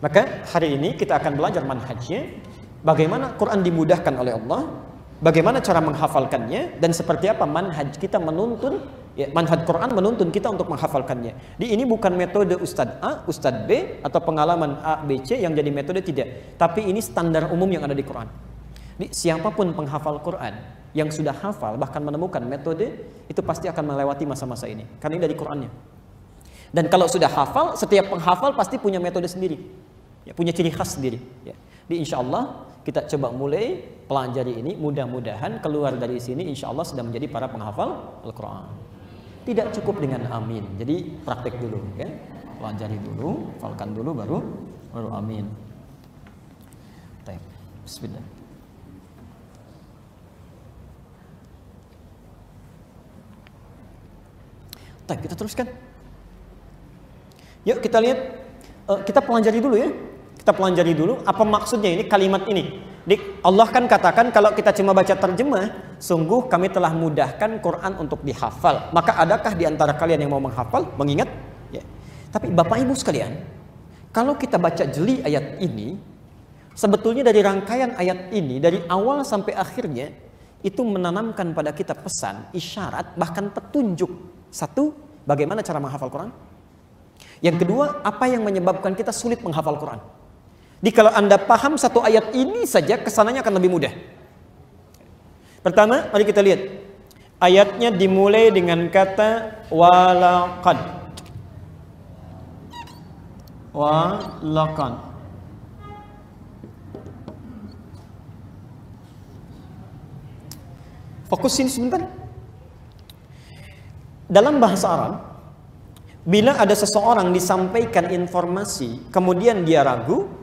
Maka hari ini kita akan belajar manhajnya, bagaimana Quran dimudahkan oleh Allah, bagaimana cara menghafalkannya, dan seperti apa manhaj kita menuntun, ya, manhaj Quran menuntun kita untuk menghafalkannya. Ini bukan metode Ustadz A, Ustadz B, atau pengalaman A, B, C yang jadi metode, tidak. Tapi ini standar umum yang ada di Quran. Siapapun penghafal Quran yang sudah hafal, bahkan menemukan metode, itu pasti akan melewati masa-masa ini. Karena ini dari Qurannya. Dan kalau sudah hafal, setiap penghafal pasti punya metode sendiri. Ya, punya ciri khas sendiri. Ya. Insya Allah kita coba mulai pelajari ini, mudah-mudahan keluar dari sini insya Allah sudah menjadi para penghafal Al-Quran. Tidak cukup dengan amin, jadi praktek dulu, ya. Pelajari dulu, hafalkan dulu, baru amin. Baik, bismillah. Baik, kita teruskan. Yuk kita lihat, kita pelajari dulu ya. Kita pelajari dulu apa maksudnya ini kalimat ini. Allah kan katakan kalau kita cuma baca terjemah, sungguh kami telah mudahkan Quran untuk dihafal. Maka adakah di antara kalian yang mau menghafal, mengingat? Ya. Tapi Bapak Ibu sekalian, kalau kita baca jeli ayat ini, sebetulnya dari rangkaian ayat ini, dari awal sampai akhirnya, itu menanamkan pada kita pesan, isyarat, bahkan petunjuk. Satu, bagaimana cara menghafal Quran? Yang kedua, apa yang menyebabkan kita sulit menghafal Quran? Jadi kalau Anda paham satu ayat ini saja, kesananya akan lebih mudah. Pertama, mari kita lihat. Ayatnya dimulai dengan kata walaqad. Walaqad. Fokus sini sebentar. Dalam bahasa Arab, bila ada seseorang disampaikan informasi, kemudian dia ragu,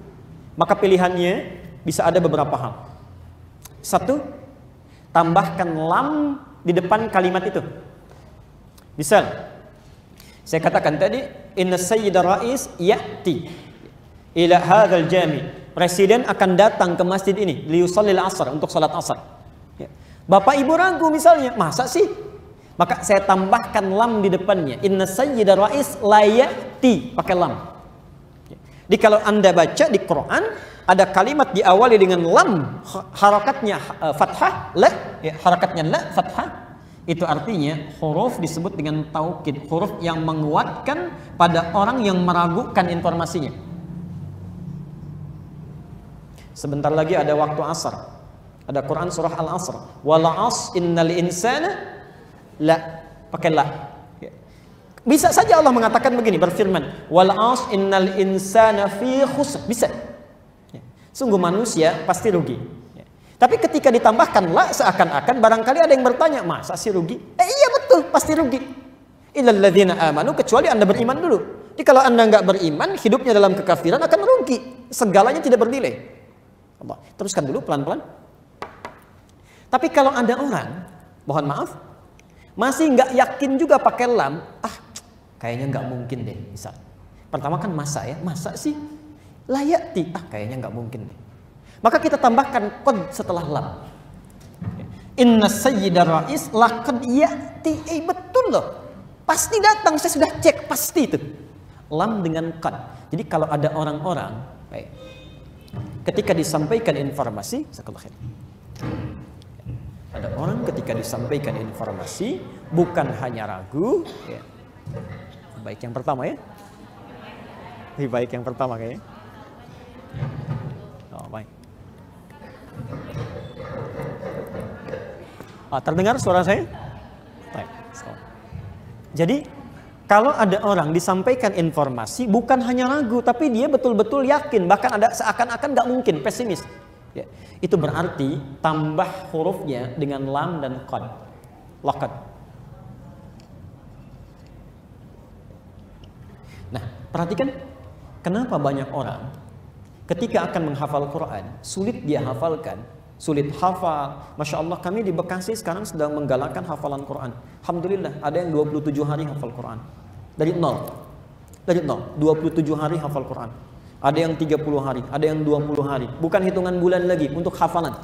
maka pilihannya bisa ada beberapa hal. Satu, tambahkan lam di depan kalimat itu. Misal, saya katakan tadi, inna sayyida rais ya'ti ila hadzal jami. Presiden akan datang ke masjid ini liyusallil asar, untuk salat asar. Ya. Bapak Ibu ragu misalnya, masa sih? Maka saya tambahkan lam di depannya. Inna sayyida rais la ya'ti, pakai lam. Jadi kalau Anda baca di Quran, ada kalimat diawali dengan lam, harakatnya fathah, la, ya, harakatnya la, fathah. Itu artinya huruf disebut dengan taukid, huruf yang menguatkan pada orang yang meragukan informasinya. Sebentar lagi ada waktu asar. Ada Quran surah Al-Asr. Wal 'as innal insana la, pakai la. Bisa saja Allah mengatakan begini, berfirman, wal 'as innal insana fi khusr. Bisa. Ya. Sungguh manusia pasti rugi. Ya. Tapi ketika ditambahkan la, seakan-akan barangkali ada yang bertanya, masa sih rugi? Iya betul, pasti rugi. Illal ladzina amanu, kecuali Anda beriman dulu. Jadi kalau Anda nggak beriman, hidupnya dalam kekafiran akan rugi. Segalanya tidak bernilai. Allah. Teruskan dulu pelan-pelan. Tapi kalau ada orang, mohon maaf, masih nggak yakin juga pakai lam, kayaknya nggak mungkin deh, misal. Pertama kan masa ya, masa sih layati, kayaknya nggak mungkin deh. Maka kita tambahkan qad setelah lam. Inna sayyida rais laqad ya'ti, betul loh, pasti datang, saya sudah cek, pasti itu. Lam dengan qad. Jadi kalau ada orang-orang, baik, ketika disampaikan informasi, ada orang ketika disampaikan informasi bukan hanya ragu, ya. Baik yang pertama ya. Lebih baik yang pertama kayaknya. Oh, baik. Terdengar suara saya? Baik. Jadi kalau ada orang disampaikan informasi bukan hanya ragu, tapi dia betul-betul yakin, bahkan ada seakan-akan nggak mungkin, pesimis. Ya. Itu berarti tambah hurufnya dengan lam dan qad. Laqad. Nah, perhatikan kenapa banyak orang ketika akan menghafal Quran sulit dia hafalkan, sulit hafal. Masya Allah, kami di Bekasi sekarang sedang menggalakkan hafalan Quran. Alhamdulillah, ada yang 27 hari hafal Quran. Dari nol, 27 hari hafal Quran. Ada yang 30 hari, ada yang 20 hari. Bukan hitungan bulan lagi untuk hafalan.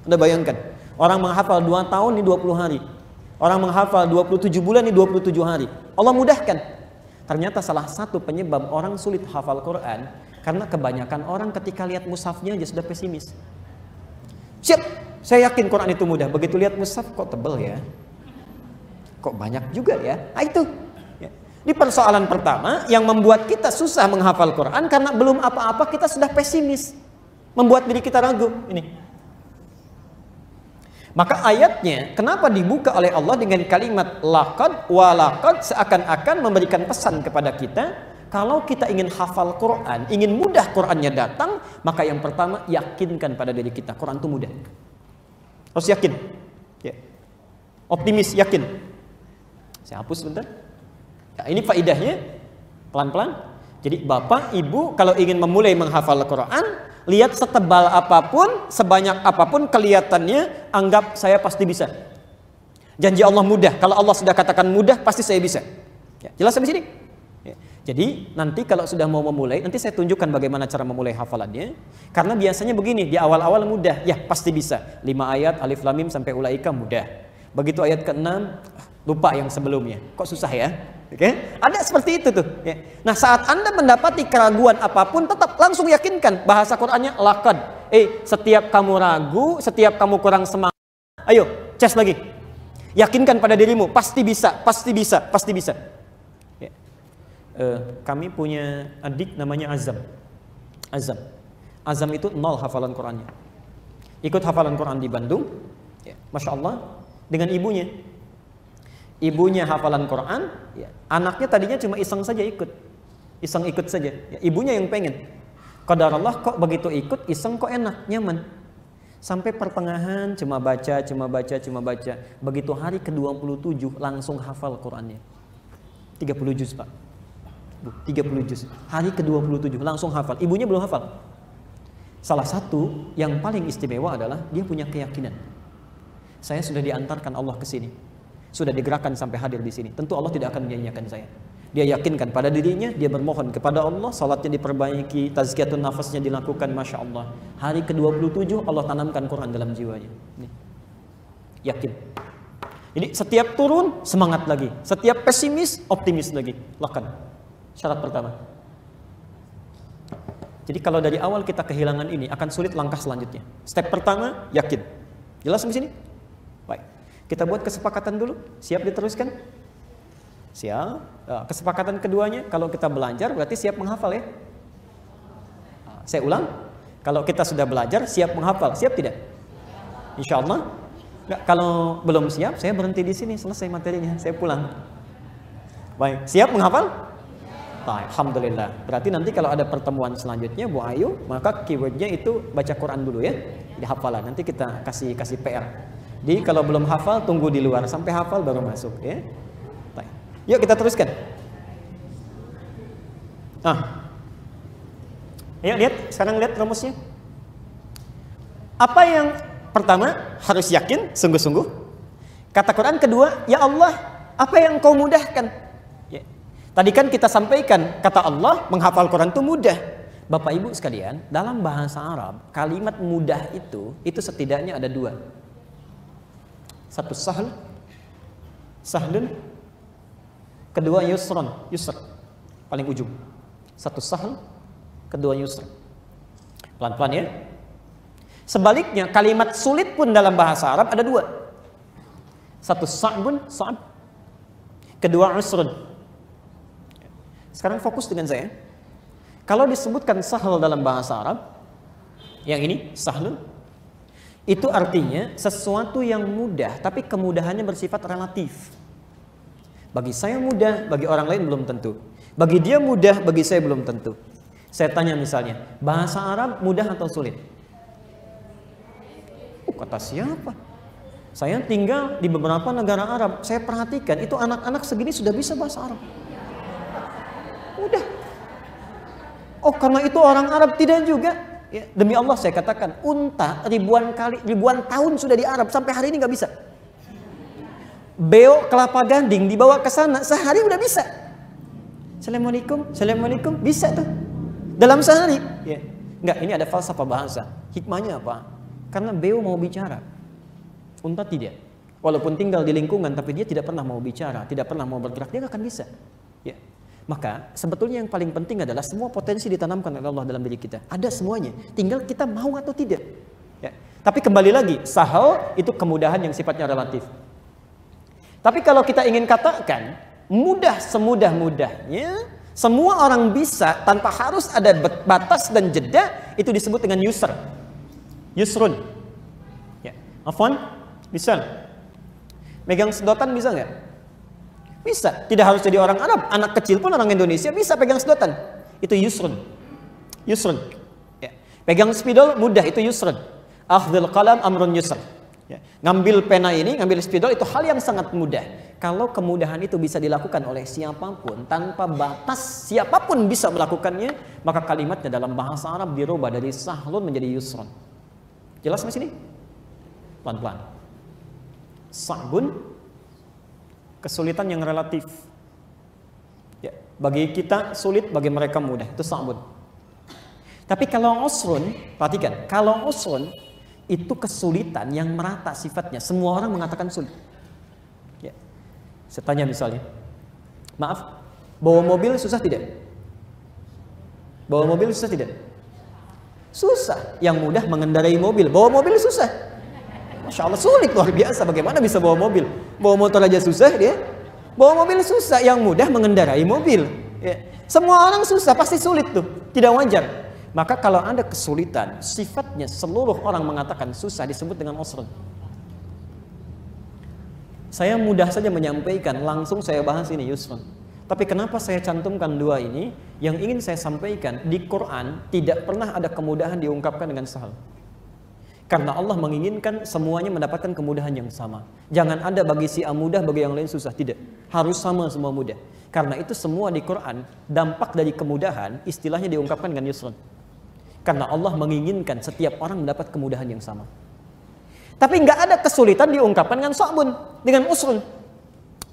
Anda bayangkan, orang menghafal 2 tahun ini 20 hari. Orang menghafal 27 bulan ini 27 hari. Allah mudahkan. Ternyata salah satu penyebab orang sulit hafal Quran Karena kebanyakan orang ketika lihat mushafnya aja sudah pesimis. Siap, saya yakin Quran itu mudah. Begitu lihat mushaf, kok tebel ya? Kok banyak juga ya? Nah itu. Ya. Di persoalan pertama yang membuat kita susah menghafal Quran karena belum apa-apa kita sudah pesimis. Membuat diri kita ragu. Ini. Maka ayatnya kenapa dibuka oleh Allah dengan kalimat laqad wa laqad, seakan-akan memberikan pesan kepada kita. Kalau kita ingin hafal Quran, ingin mudah Qurannya datang, maka yang pertama yakinkan pada diri kita, Quran itu mudah. Harus yakin. Ya. Optimis, yakin. Saya hapus sebentar. Ya, ini faidahnya pelan-pelan. Jadi bapak, ibu kalau ingin memulai menghafal Quran, lihat setebal apapun, sebanyak apapun kelihatannya, anggap saya pasti bisa. Janji Allah mudah. Kalau Allah sudah katakan mudah, pasti saya bisa. Ya, jelas sampai sini? Ya. Jadi nanti kalau sudah mau memulai, nanti saya tunjukkan bagaimana cara memulai hafalannya. Karena biasanya begini, di awal-awal mudah, ya pasti bisa. 5 ayat alif lam mim sampai ulaika mudah. Begitu ayat ke-6 lupa yang sebelumnya. Kok susah ya? Oke? Ada seperti itu tuh. Ya. Nah saat Anda mendapati keraguan apapun, tetap langsung yakinkan. Bahasa Qurannya laqad. Setiap kamu ragu, setiap kamu kurang semangat, ayo cas lagi. Yakinkan pada dirimu, pasti bisa, pasti bisa, pasti bisa. Ya. Kami punya adik namanya Azam. Azam itu 0 hafalan Qurannya. Ikut hafalan Quran di Bandung. Ya. Masya Allah. Dengan ibunya. Ibunya hafalan Quran, ya. Anaknya tadinya cuma iseng saja ikut saja. Ya, ibunya yang pengen. Qadarullah kok begitu ikut iseng kok enak, nyaman. Sampai pertengahan cuma baca. Begitu hari ke-27 langsung hafal Qurannya. 30 juz Pak. 30 juz. Hari ke-27 langsung hafal. Ibunya belum hafal. Salah satu yang paling istimewa adalah dia punya keyakinan. Saya sudah diantarkan Allah ke sini. Sudah digerakkan sampai hadir di sini. Tentu Allah tidak akan menyanyiakan saya. Dia yakinkan pada dirinya, dia bermohon kepada Allah, salatnya diperbaiki, tazkiyatun nafasnya dilakukan, Masya Allah. Hari ke-27 Allah tanamkan Quran dalam jiwanya. Nih. Yakin. Jadi setiap turun semangat lagi, setiap pesimis optimis lagi. Lakukan. Syarat pertama. Jadi kalau dari awal kita kehilangan ini, akan sulit langkah selanjutnya. Step pertama, yakin. Jelas sampai sini? Baik. Kita buat kesepakatan dulu. Siap diteruskan? Siap. Kesepakatan keduanya, kalau kita belajar berarti siap menghafal ya. Saya ulang. Kalau kita sudah belajar, siap menghafal. Siap tidak? Insya Allah. Nggak, kalau belum siap, saya berhenti di sini. Selesai materinya. Saya pulang. Baik. Siap menghafal? Alhamdulillah. Berarti nanti kalau ada pertemuan selanjutnya, Bu Ayu, maka keywordnya itu baca Quran dulu ya. Di hafalan. Nanti kita kasih PR. Jadi kalau belum hafal, tunggu di luar sampai hafal baru masuk ya. Baik. Yuk kita teruskan. Ayo lihat, sekarang lihat rumusnya. Apa yang pertama harus yakin, sungguh-sungguh. Kata Quran kedua, ya Allah, apa yang kau mudahkan? Ya. Tadi kan kita sampaikan, kata Allah, menghafal Quran itu mudah. Bapak Ibu sekalian, dalam bahasa Arab, kalimat mudah itu setidaknya ada 2. Satu sahlun, kedua yusr, paling ujung. Satu sahl, kedua yusr. Pelan-pelan ya. Sebaliknya kalimat sulit pun dalam bahasa Arab ada 2. Satu sa'bun, kedua usrun. Sekarang fokus dengan saya. Kalau disebutkan sahl dalam bahasa Arab, yang ini sahlun, itu artinya sesuatu yang mudah, tapi kemudahannya bersifat relatif. Bagi saya mudah, bagi orang lain belum tentu. Bagi dia mudah, bagi saya belum tentu. Saya tanya misalnya, bahasa Arab mudah atau sulit? Kata siapa? Saya tinggal di beberapa negara Arab. Saya perhatikan, itu anak-anak segini sudah bisa bahasa Arab. Mudah. Oh, karena itu orang Arab tidak juga. Ya, demi Allah saya katakan, unta ribuan tahun sudah di Arab sampai hari ini nggak bisa. Beo kelapa ganding dibawa ke sana sehari udah bisa. Assalamualaikum, bisa tuh dalam sehari. Ya. Nggak, ini ada falsafah bahasa. Hikmahnya apa? Karena beo mau bicara, unta tidak. Walaupun tinggal di lingkungan, tapi dia tidak pernah mau bicara, tidak pernah mau bergerak, dia nggak akan bisa. Ya. Maka sebetulnya yang paling penting adalah semua potensi ditanamkan oleh Allah dalam diri kita. Ada semuanya, tinggal kita mau atau tidak. Ya. Tapi kembali lagi, sahal itu kemudahan yang sifatnya relatif. Tapi kalau kita ingin katakan mudah semudah-mudahnya, semua orang bisa tanpa harus ada batas dan jeda, itu disebut dengan yusr. Yusrun. Ya. Afwan, bisa. Megang sedotan bisa nggak? Bisa, tidak harus jadi orang Arab, anak kecil pun orang Indonesia bisa pegang sedotan. Itu yusrun. Yusrun. Ya. Pegang spidol mudah, itu yusrun. Akhdhul qalam amrun yusr. Ya. Ngambil pena ini, ngambil spidol itu hal yang sangat mudah. Kalau kemudahan itu bisa dilakukan oleh siapapun tanpa batas, siapapun bisa melakukannya, maka kalimatnya dalam bahasa Arab dirubah dari sahlun menjadi yusrun. Jelas di sini? Pelan-pelan. Sa'bun, kesulitan yang relatif. Ya, bagi kita sulit, bagi mereka mudah. Itu sa'bun. Tapi kalau usrun, perhatikan, kalau usrun itu kesulitan yang merata sifatnya. Semua orang mengatakan sulit. Ya. Saya tanya misalnya, maaf, bawa mobil susah tidak? Bawa mobil susah tidak? Susah. Yang mudah mengendarai mobil. Bawa mobil susah. Masya Allah, sulit, luar biasa. Bagaimana bisa bawa mobil? Bawa motor aja susah dia. Bawa mobil susah, yang mudah mengendarai mobil. Ya. Semua orang susah, pasti sulit tuh. Tidak wajar. Maka kalau ada kesulitan, sifatnya seluruh orang mengatakan susah, disebut dengan usrun. Saya mudah saja menyampaikan, langsung saya bahas ini yusrun. Tapi kenapa saya cantumkan dua ini? Yang ingin saya sampaikan, di Quran tidak pernah ada kemudahan diungkapkan dengan sahal. Karena Allah menginginkan semuanya mendapatkan kemudahan yang sama. Jangan ada bagi si A mudah, bagi yang lain susah. Tidak. Harus sama semua mudah. Karena itu semua di Quran, dampak dari kemudahan, istilahnya diungkapkan dengan yusrun. Karena Allah menginginkan setiap orang mendapat kemudahan yang sama. Tapi nggak ada kesulitan diungkapkan dengan sa'bun, dengan usrun.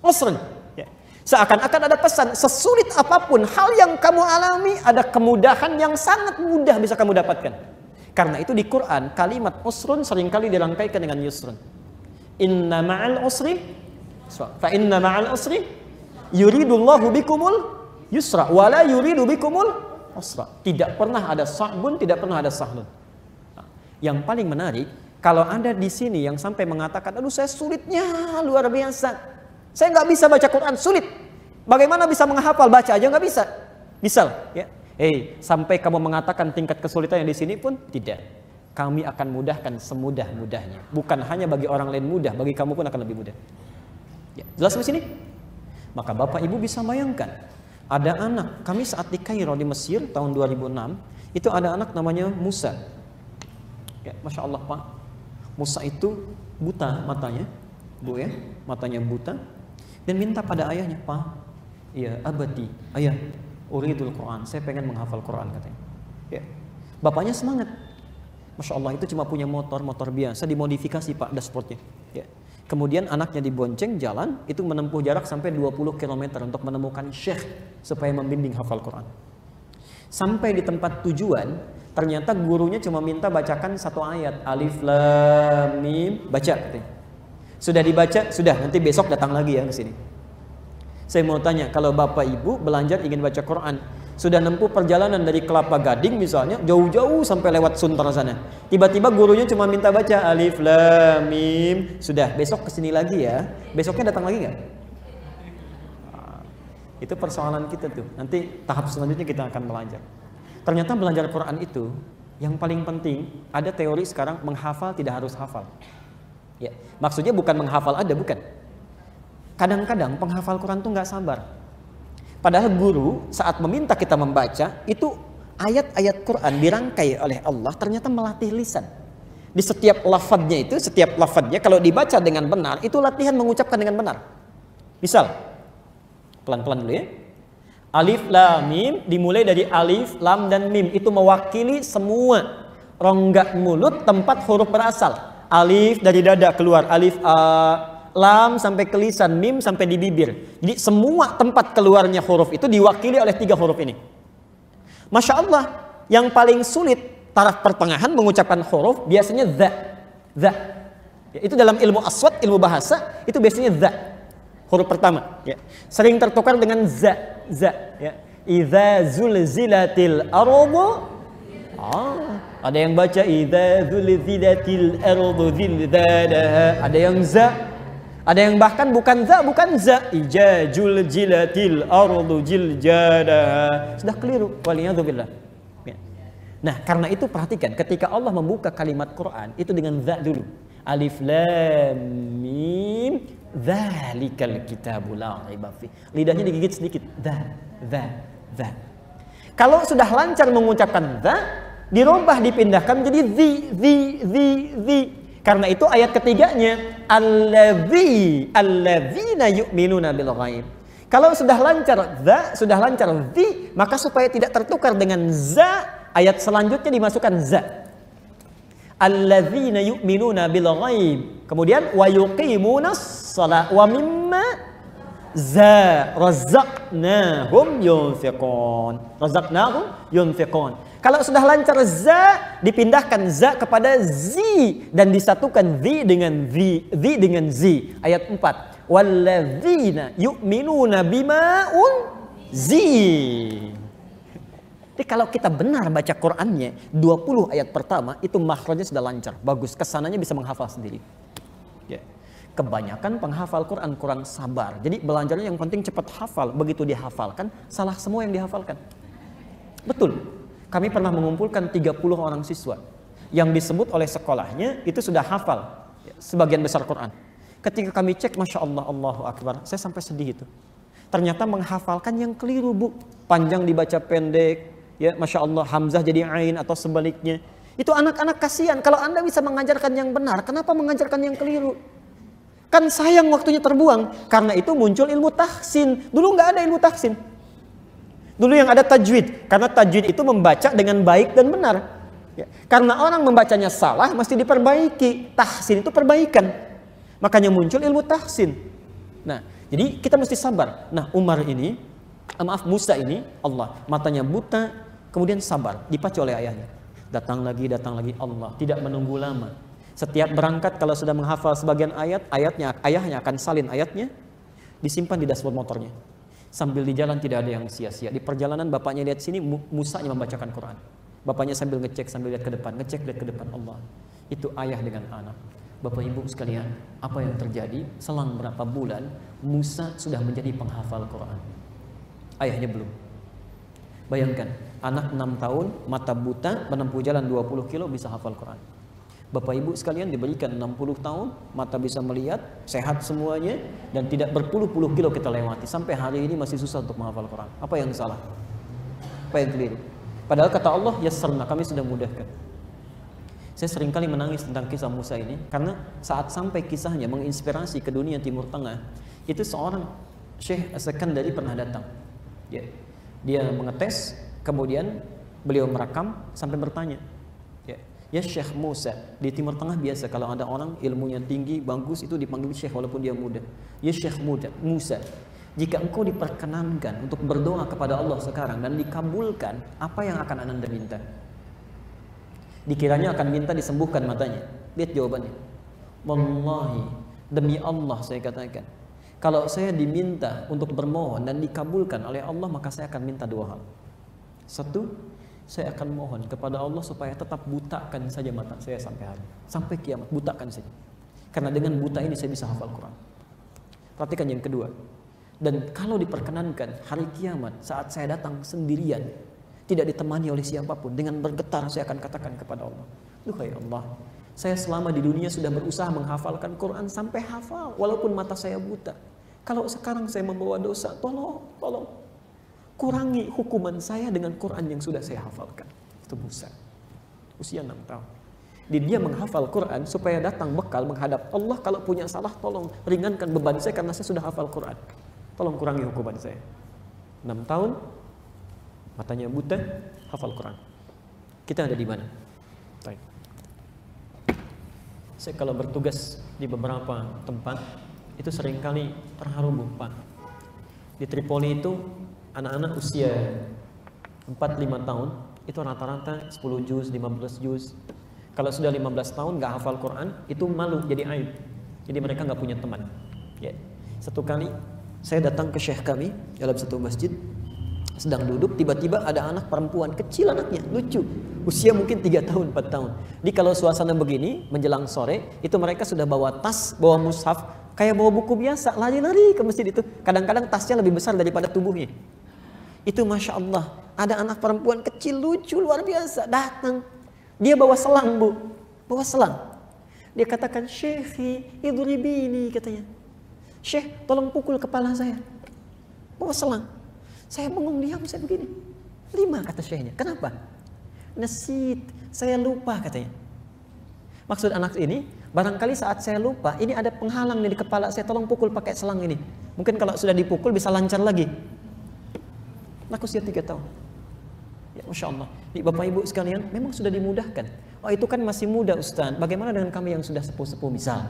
Usrun. Ya. Seakan-akan ada pesan, sesulit apapun hal yang kamu alami, ada kemudahan yang sangat mudah bisa kamu dapatkan. Karena itu di Quran kalimat usrun seringkali dirangkaikan dengan yusrun. Inna ma'al usri fa inna ma'al usri yuridullahu bikumul yusra wa la yuridu bikumul usra. Tidak pernah ada sa'bun, tidak pernah ada sahlun. Nah, yang paling menarik, kalau ada di sini yang sampai mengatakan, aduh saya sulitnya luar biasa, saya nggak bisa baca Quran, sulit. Bagaimana bisa menghafal, baca aja nggak bisa. Misal, ya. Sampai kamu mengatakan tingkat kesulitan yang di sini pun tidak. Kami akan mudahkan semudah-mudahnya. Bukan hanya bagi orang lain mudah, bagi kamu pun akan lebih mudah. Ya, jelas di sini? Maka Bapak Ibu bisa bayangkan, ada anak, kami saat di Kairo di Mesir tahun 2006, itu ada anak namanya Musa. Ya, Masya Allah Pak, Musa itu buta matanya, Bu ya, matanya buta, dan minta pada ayahnya, Pak, ya abadi, ayah, uridul Quran, saya pengen menghafal Quran katanya. Ya. Bapaknya semangat. Masya Allah, itu cuma punya motor biasa, dimodifikasi Pak dashboardnya. Ya. Kemudian anaknya dibonceng jalan, itu menempuh jarak sampai 20 km untuk menemukan syekh supaya membimbing hafal Quran. Sampai di tempat tujuan, ternyata gurunya cuma minta bacakan satu ayat, alif lam mim, baca katanya. Sudah dibaca, sudah, nanti besok datang lagi ya ke sini. Saya mau tanya, kalau Bapak Ibu belajar ingin baca Quran, sudah nempuh perjalanan dari Kelapa Gading misalnya, jauh-jauh sampai lewat Sunter sana. Tiba-tiba gurunya cuma minta baca alif lam mim, sudah, besok kesini lagi ya. Besoknya datang lagi nggak? Itu persoalan kita tuh. Nanti tahap selanjutnya kita akan belajar. Ternyata belajar Quran itu yang paling penting, ada teori sekarang menghafal tidak harus hafal. Ya, maksudnya bukan menghafal ada, bukan. Kadang-kadang penghafal Quran tuh nggak sabar. Padahal guru saat meminta kita membaca, itu ayat-ayat Quran dirangkai oleh Allah ternyata melatih lisan. Di setiap lafadznya itu, setiap lafadznya kalau dibaca dengan benar, itu latihan mengucapkan dengan benar. Misal, pelan-pelan dulu ya. Alif lam mim dimulai dari alif, lam dan mim, itu mewakili semua rongga mulut tempat huruf berasal. Alif dari dada keluar, alif a, lam sampai ke lisan, mim sampai di bibir. Jadi semua tempat keluarnya huruf itu diwakili oleh 3 huruf ini. Masya Allah, yang paling sulit taraf pertengahan mengucapkan huruf biasanya za. Ya, itu dalam ilmu aswad, ilmu bahasa, itu biasanya za. huruf pertama, ya. Sering tertukar dengan za, ya. Idza zulzilatil ardu. Ada yang baca idza zulzilatil ardu zilzalaha. Ada yang za. Ada yang bahkan bukan za. Ijajul jilatil ardu jiljadaha. Sudah keliru. Waliyadzubillah. Ya. Nah, karena itu perhatikan ketika Allah membuka kalimat Quran itu dengan za dulu. Alif lam mim dzalikal kitabul la raiba fi. Lidahnya digigit sedikit. Za. Kalau sudah lancar mengucapkan za, dirubah dipindahkan menjadi zi. Karena itu ayat ketiganya alladzina yu'minuna bil ghaib. Kalau sudah lancar za, sudah lancar zi, maka supaya tidak tertukar dengan za, ayat selanjutnya dimasukkan za. Alladzina yu'minuna bil ghaib. Kemudian wa yuqimunas shalah wa mimma razaqnahum yunfiqun. Kalau sudah lancar za, dipindahkan za kepada zi dan disatukan zi dengan zi. Ayat 4. Walladzina yu'minuna bima unzil. Jadi kalau kita benar baca Qur'annya 20 ayat pertama itu makhrajnya sudah lancar, bagus, kesananya bisa menghafal sendiri. Ya. Kebanyakan penghafal Quran kurang sabar. Jadi belajarnya yang penting cepat hafal. Begitu dihafalkan, salah semua yang dihafalkan. Betul. Kami pernah mengumpulkan 30 orang siswa yang disebut oleh sekolahnya itu sudah hafal sebagian besar Quran. Ketika kami cek, Masya Allah, Allahu Akbar, saya sampai sedih itu. Ternyata menghafalkan yang keliru, Bu. Panjang dibaca pendek, ya Masya Allah, Hamzah jadi Ain atau sebaliknya. Itu anak-anak kasihan. Kalau Anda bisa mengajarkan yang benar, kenapa mengajarkan yang keliru? Kan sayang waktunya terbuang. Karena itu muncul ilmu tahsin. Dulu nggak ada ilmu tahsin. Dulu yang ada tajwid. Karena tajwid itu membaca dengan baik dan benar. Ya. Karena orang membacanya salah, mesti diperbaiki. Tahsin itu perbaikan. Makanya muncul ilmu tahsin. Nah, jadi kita mesti sabar. Nah, Musa ini, Allah, matanya buta, kemudian sabar, dipacu oleh ayahnya. Datang lagi, Allah, tidak menunggu lama. Setiap berangkat kalau sudah menghafal sebagian ayahnya akan salin ayatnya, disimpan di dashboard motornya. Sambil di jalan tidak ada yang sia-sia. Di perjalanan bapaknya lihat sini, Musanya membacakan Quran. Bapaknya sambil ngecek, sambil lihat ke depan, lihat ke depan. Allah. Itu ayah dengan anak. Bapak Ibu sekalian, apa yang terjadi? Selang berapa bulan, Musa sudah menjadi penghafal Quran. Ayahnya belum. Bayangkan, anak 6 tahun, mata buta, menempuh jalan 20 kilo bisa hafal Quran. Bapak Ibu sekalian diberikan 60 tahun, mata bisa melihat, sehat semuanya, dan tidak berpuluh-puluh kilo kita lewati. Sampai hari ini masih susah untuk menghafal Quran. Apa yang salah? Apa yang keliru? Padahal kata Allah, yassarna, kami sudah mudahkan. Saya seringkali menangis tentang kisah Musa ini, karena saat sampai kisahnya menginspirasi ke dunia Timur Tengah, itu seorang Syekh As-Sakandari pernah datang. Dia mengetes, kemudian beliau merekam sampai bertanya, ya Syekh Musa, di Timur Tengah biasa kalau ada orang ilmunya tinggi, bagus, itu dipanggil Syekh walaupun dia muda. Ya Syekh Musa, jika engkau diperkenankan untuk berdoa kepada Allah sekarang dan dikabulkan, apa yang akan Anda minta? Dikiranya akan minta disembuhkan matanya. Lihat jawabannya. Wallahi, demi Allah saya katakan, kalau saya diminta untuk bermohon dan dikabulkan oleh Allah, maka saya akan minta 2 hal. 1, saya akan mohon kepada Allah supaya tetap butakan saja mata saya sampai kiamat, butakan saja. Karena dengan buta ini saya bisa hafal Quran. Perhatikan yang kedua. Dan kalau diperkenankan hari kiamat saat saya datang sendirian, tidak ditemani oleh siapapun, dengan bergetar saya akan katakan kepada Allah, duhai Allah, saya selama di dunia sudah berusaha menghafalkan Quran sampai hafal walaupun mata saya buta. Kalau sekarang saya membawa dosa, tolong kurangi hukuman saya dengan Quran yang sudah saya hafalkan. Itu Musa, usia 6 tahun. Dia menghafal Quran supaya datang bekal menghadap Allah. Kalau punya salah, tolong ringankan beban saya karena saya sudah hafal Quran. Tolong kurangi hukuman saya. 6 tahun, matanya buta, hafal Quran. Kita ada di mana? Baik. Saya kalau bertugas di beberapa tempat, itu seringkali terharu, Pak. Di Tripoli itu, anak-anak usia 4-5 tahun itu rata-rata 10 juz, 15 juz. Kalau sudah 15 tahun nggak hafal Quran, itu malu, jadi aib. Jadi mereka nggak punya teman. Ya. Satu kali saya datang ke syekh kami dalam satu masjid, sedang duduk, tiba-tiba ada anak perempuan kecil, anaknya lucu, usia mungkin 3 tahun 4 tahun. Jadi kalau suasana begini menjelang sore itu mereka sudah bawa tas, bawa mushaf, kayak bawa buku biasa, lari-lari ke masjid itu. Kadang-kadang tasnya lebih besar daripada tubuhnya. Itu Masya Allah, ada anak perempuan kecil lucu luar biasa datang, dia bawa selang, Bu, bawa selang. Dia katakan, "Syekhi idribini," katanya. "Syekh, tolong pukul kepala saya." Bawa selang. Saya bengong, diam, saya begini. 5 kata syekhnya. Kenapa? "Nasid, saya lupa," katanya. Maksud anak ini, barangkali saat saya lupa, ini ada penghalang nih di kepala saya, tolong pukul pakai selang ini. Mungkin kalau sudah dipukul bisa lancar lagi. Anak usia 3 tahun. Ya, Masya Allah. Bapak Ibu sekalian, memang sudah dimudahkan. Oh, itu kan masih muda, Ustaz. Bagaimana dengan kami yang sudah sepuh-sepuh? Misal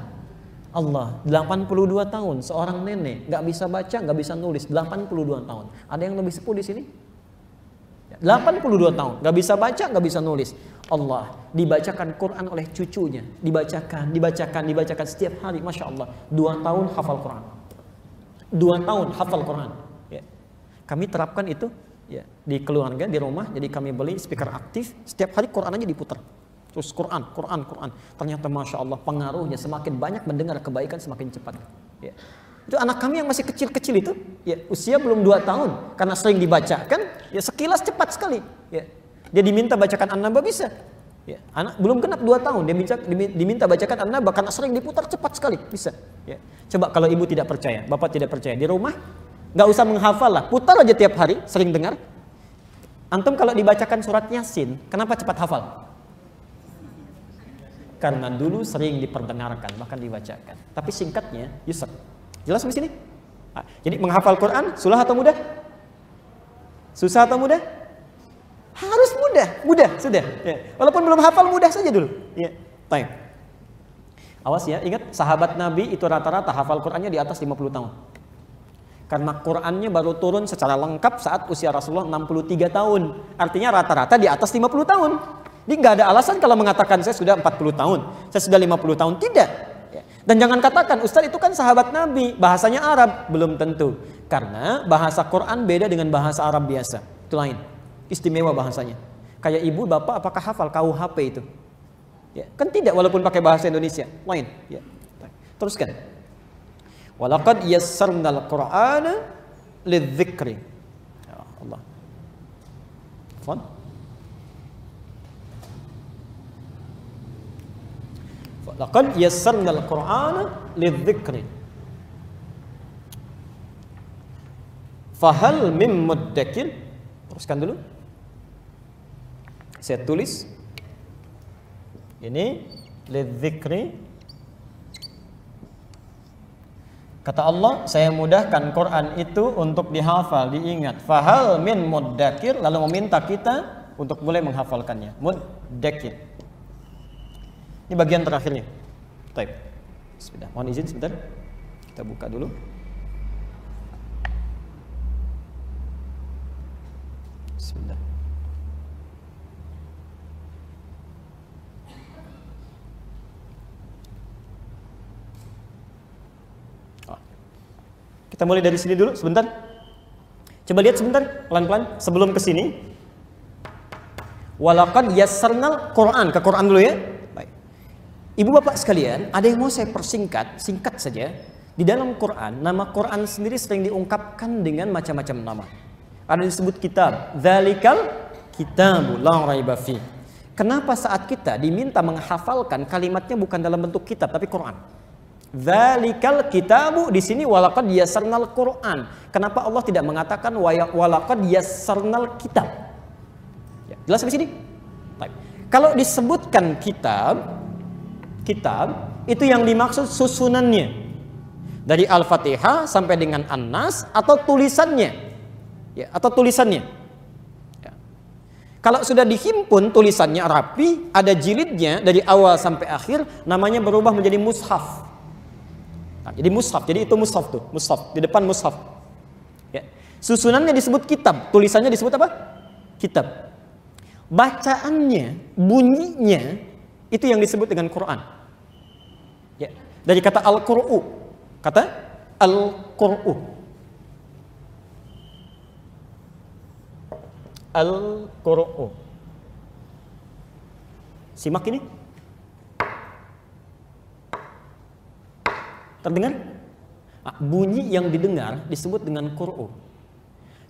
Allah, 82 tahun, seorang nenek, nggak bisa baca, nggak bisa nulis, 82 tahun. Ada yang lebih sepuh di sini? 82 tahun, nggak bisa baca, nggak bisa nulis. Allah, dibacakan Quran oleh cucunya, dibacakan setiap hari, Masya Allah. 2 tahun hafal Quran. 2 tahun hafal Quran. Ya. Kami terapkan itu ya, di keluarga, di rumah. Jadi kami beli speaker aktif, setiap hari Quran aja diputar. Terus Quran. Ternyata Masya Allah pengaruhnya, semakin banyak mendengar kebaikan semakin cepat. Ya. Itu anak kami yang masih kecil-kecil itu, ya, usia belum 2 tahun, karena sering dibacakan, ya sekilas cepat sekali. Ya. Dia diminta bacakan An-Naba bisa. Ya. Anak belum genap 2 tahun, dia diminta bacakan An-Naba karena sering diputar cepat sekali, bisa. Ya. Coba kalau ibu tidak percaya, bapak tidak percaya, di rumah nggak usah menghafal lah, putar aja tiap hari, sering dengar. Antum kalau dibacakan surat Yasin, kenapa cepat hafal? Karena dulu sering diperdengarkan, bahkan dibacakan. Tapi singkatnya, yusr. Jelas di sini? Jadi menghafal Quran, susah atau mudah? Susah atau mudah? Harus mudah sudah. Ya. Walaupun belum hafal, mudah saja dulu. Ya. Baik. Awas ya, ingat sahabat Nabi itu rata-rata hafal Qurannya di atas 50 tahun. Karena Qurannya baru turun secara lengkap saat usia Rasulullah 63 tahun. Artinya rata-rata di atas 50 tahun. Jadi nggak ada alasan kalau mengatakan saya sudah 40 tahun, saya sudah 50 tahun. Tidak. Dan jangan katakan, Ustaz itu kan sahabat Nabi, bahasanya Arab. Belum tentu. Karena bahasa Quran beda dengan bahasa Arab biasa. Itu lain. Istimewa bahasanya. Kayak ibu, bapak apakah hafal KUHP itu? Ya, kan tidak, walaupun pakai bahasa Indonesia. Lain. Ya. Teruskan. Walaqad yassarnal Qur'ana lidzikri. Ya Allah. Fon. Walaqad yassarnal Qur'ana lidzikri. Fahal mim muddakir. Teruskan dulu. Saya tulis. Ini lidzikri. Kata Allah, saya mudahkan Quran itu untuk dihafal, diingat. Fahal min muddakir, lalu meminta kita untuk mulai menghafalkannya. Muddakir. Ini bagian terakhirnya. Baik. Bismillah. Mohon izin sebentar. Kita buka dulu. Bismillah. Kita mulai dari sini dulu sebentar. Coba lihat sebentar, pelan-pelan sebelum ke sini. Walaqad yassarnal Quran, ke Quran dulu ya. Baik. Ibu bapak sekalian, ada yang mau saya persingkat, singkat saja. Di dalam Quran, nama Quran sendiri sering diungkapkan dengan macam-macam nama. Ada disebut kitab, dzalikal kitabu la raiba fi. Kenapa saat kita diminta menghafalkan kalimatnya bukan dalam bentuk kitab tapi Quran? Dzalikal kitabu, di sini walaqad yassarnal Quran. Kenapa Allah tidak mengatakan walaqad yassarnal kitab? Ya, jelas di sini? Baik. Kalau disebutkan kitab itu yang dimaksud susunannya. Dari Al-Fatihah sampai dengan An-Nas atau tulisannya. Ya, atau tulisannya. Ya. Kalau sudah dihimpun tulisannya rapi, ada jilidnya dari awal sampai akhir, namanya berubah menjadi mushaf. Nah, jadi mushaf, jadi itu mushaf tuh, mushaf di depan mushaf. Ya. Susunannya disebut kitab, tulisannya disebut apa? Kitab. Bacaannya, bunyinya itu yang disebut dengan Quran. Ya. Dari kata al-Qur'u, kata Al-Qur'u. Al-Qur'u. Simak ini. Terdengar? Bunyi yang didengar disebut dengan Qur'u.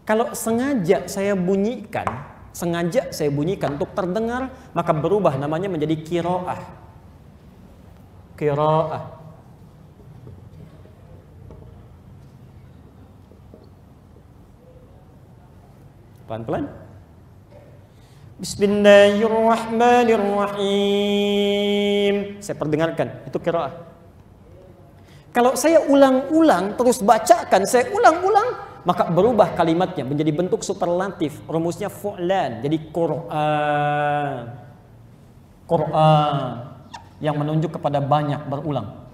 Kalau sengaja saya bunyikan untuk terdengar, maka berubah namanya menjadi qiraah. Qiraah. Pelan-pelan. Bismillahirrahmanirrahim. Saya perdengarkan, itu qiraah. Kalau saya ulang-ulang terus bacakan, saya ulang-ulang, maka berubah kalimatnya menjadi bentuk superlatif. Rumusnya fu'lan, jadi Quran. Quran yang menunjuk kepada banyak, berulang.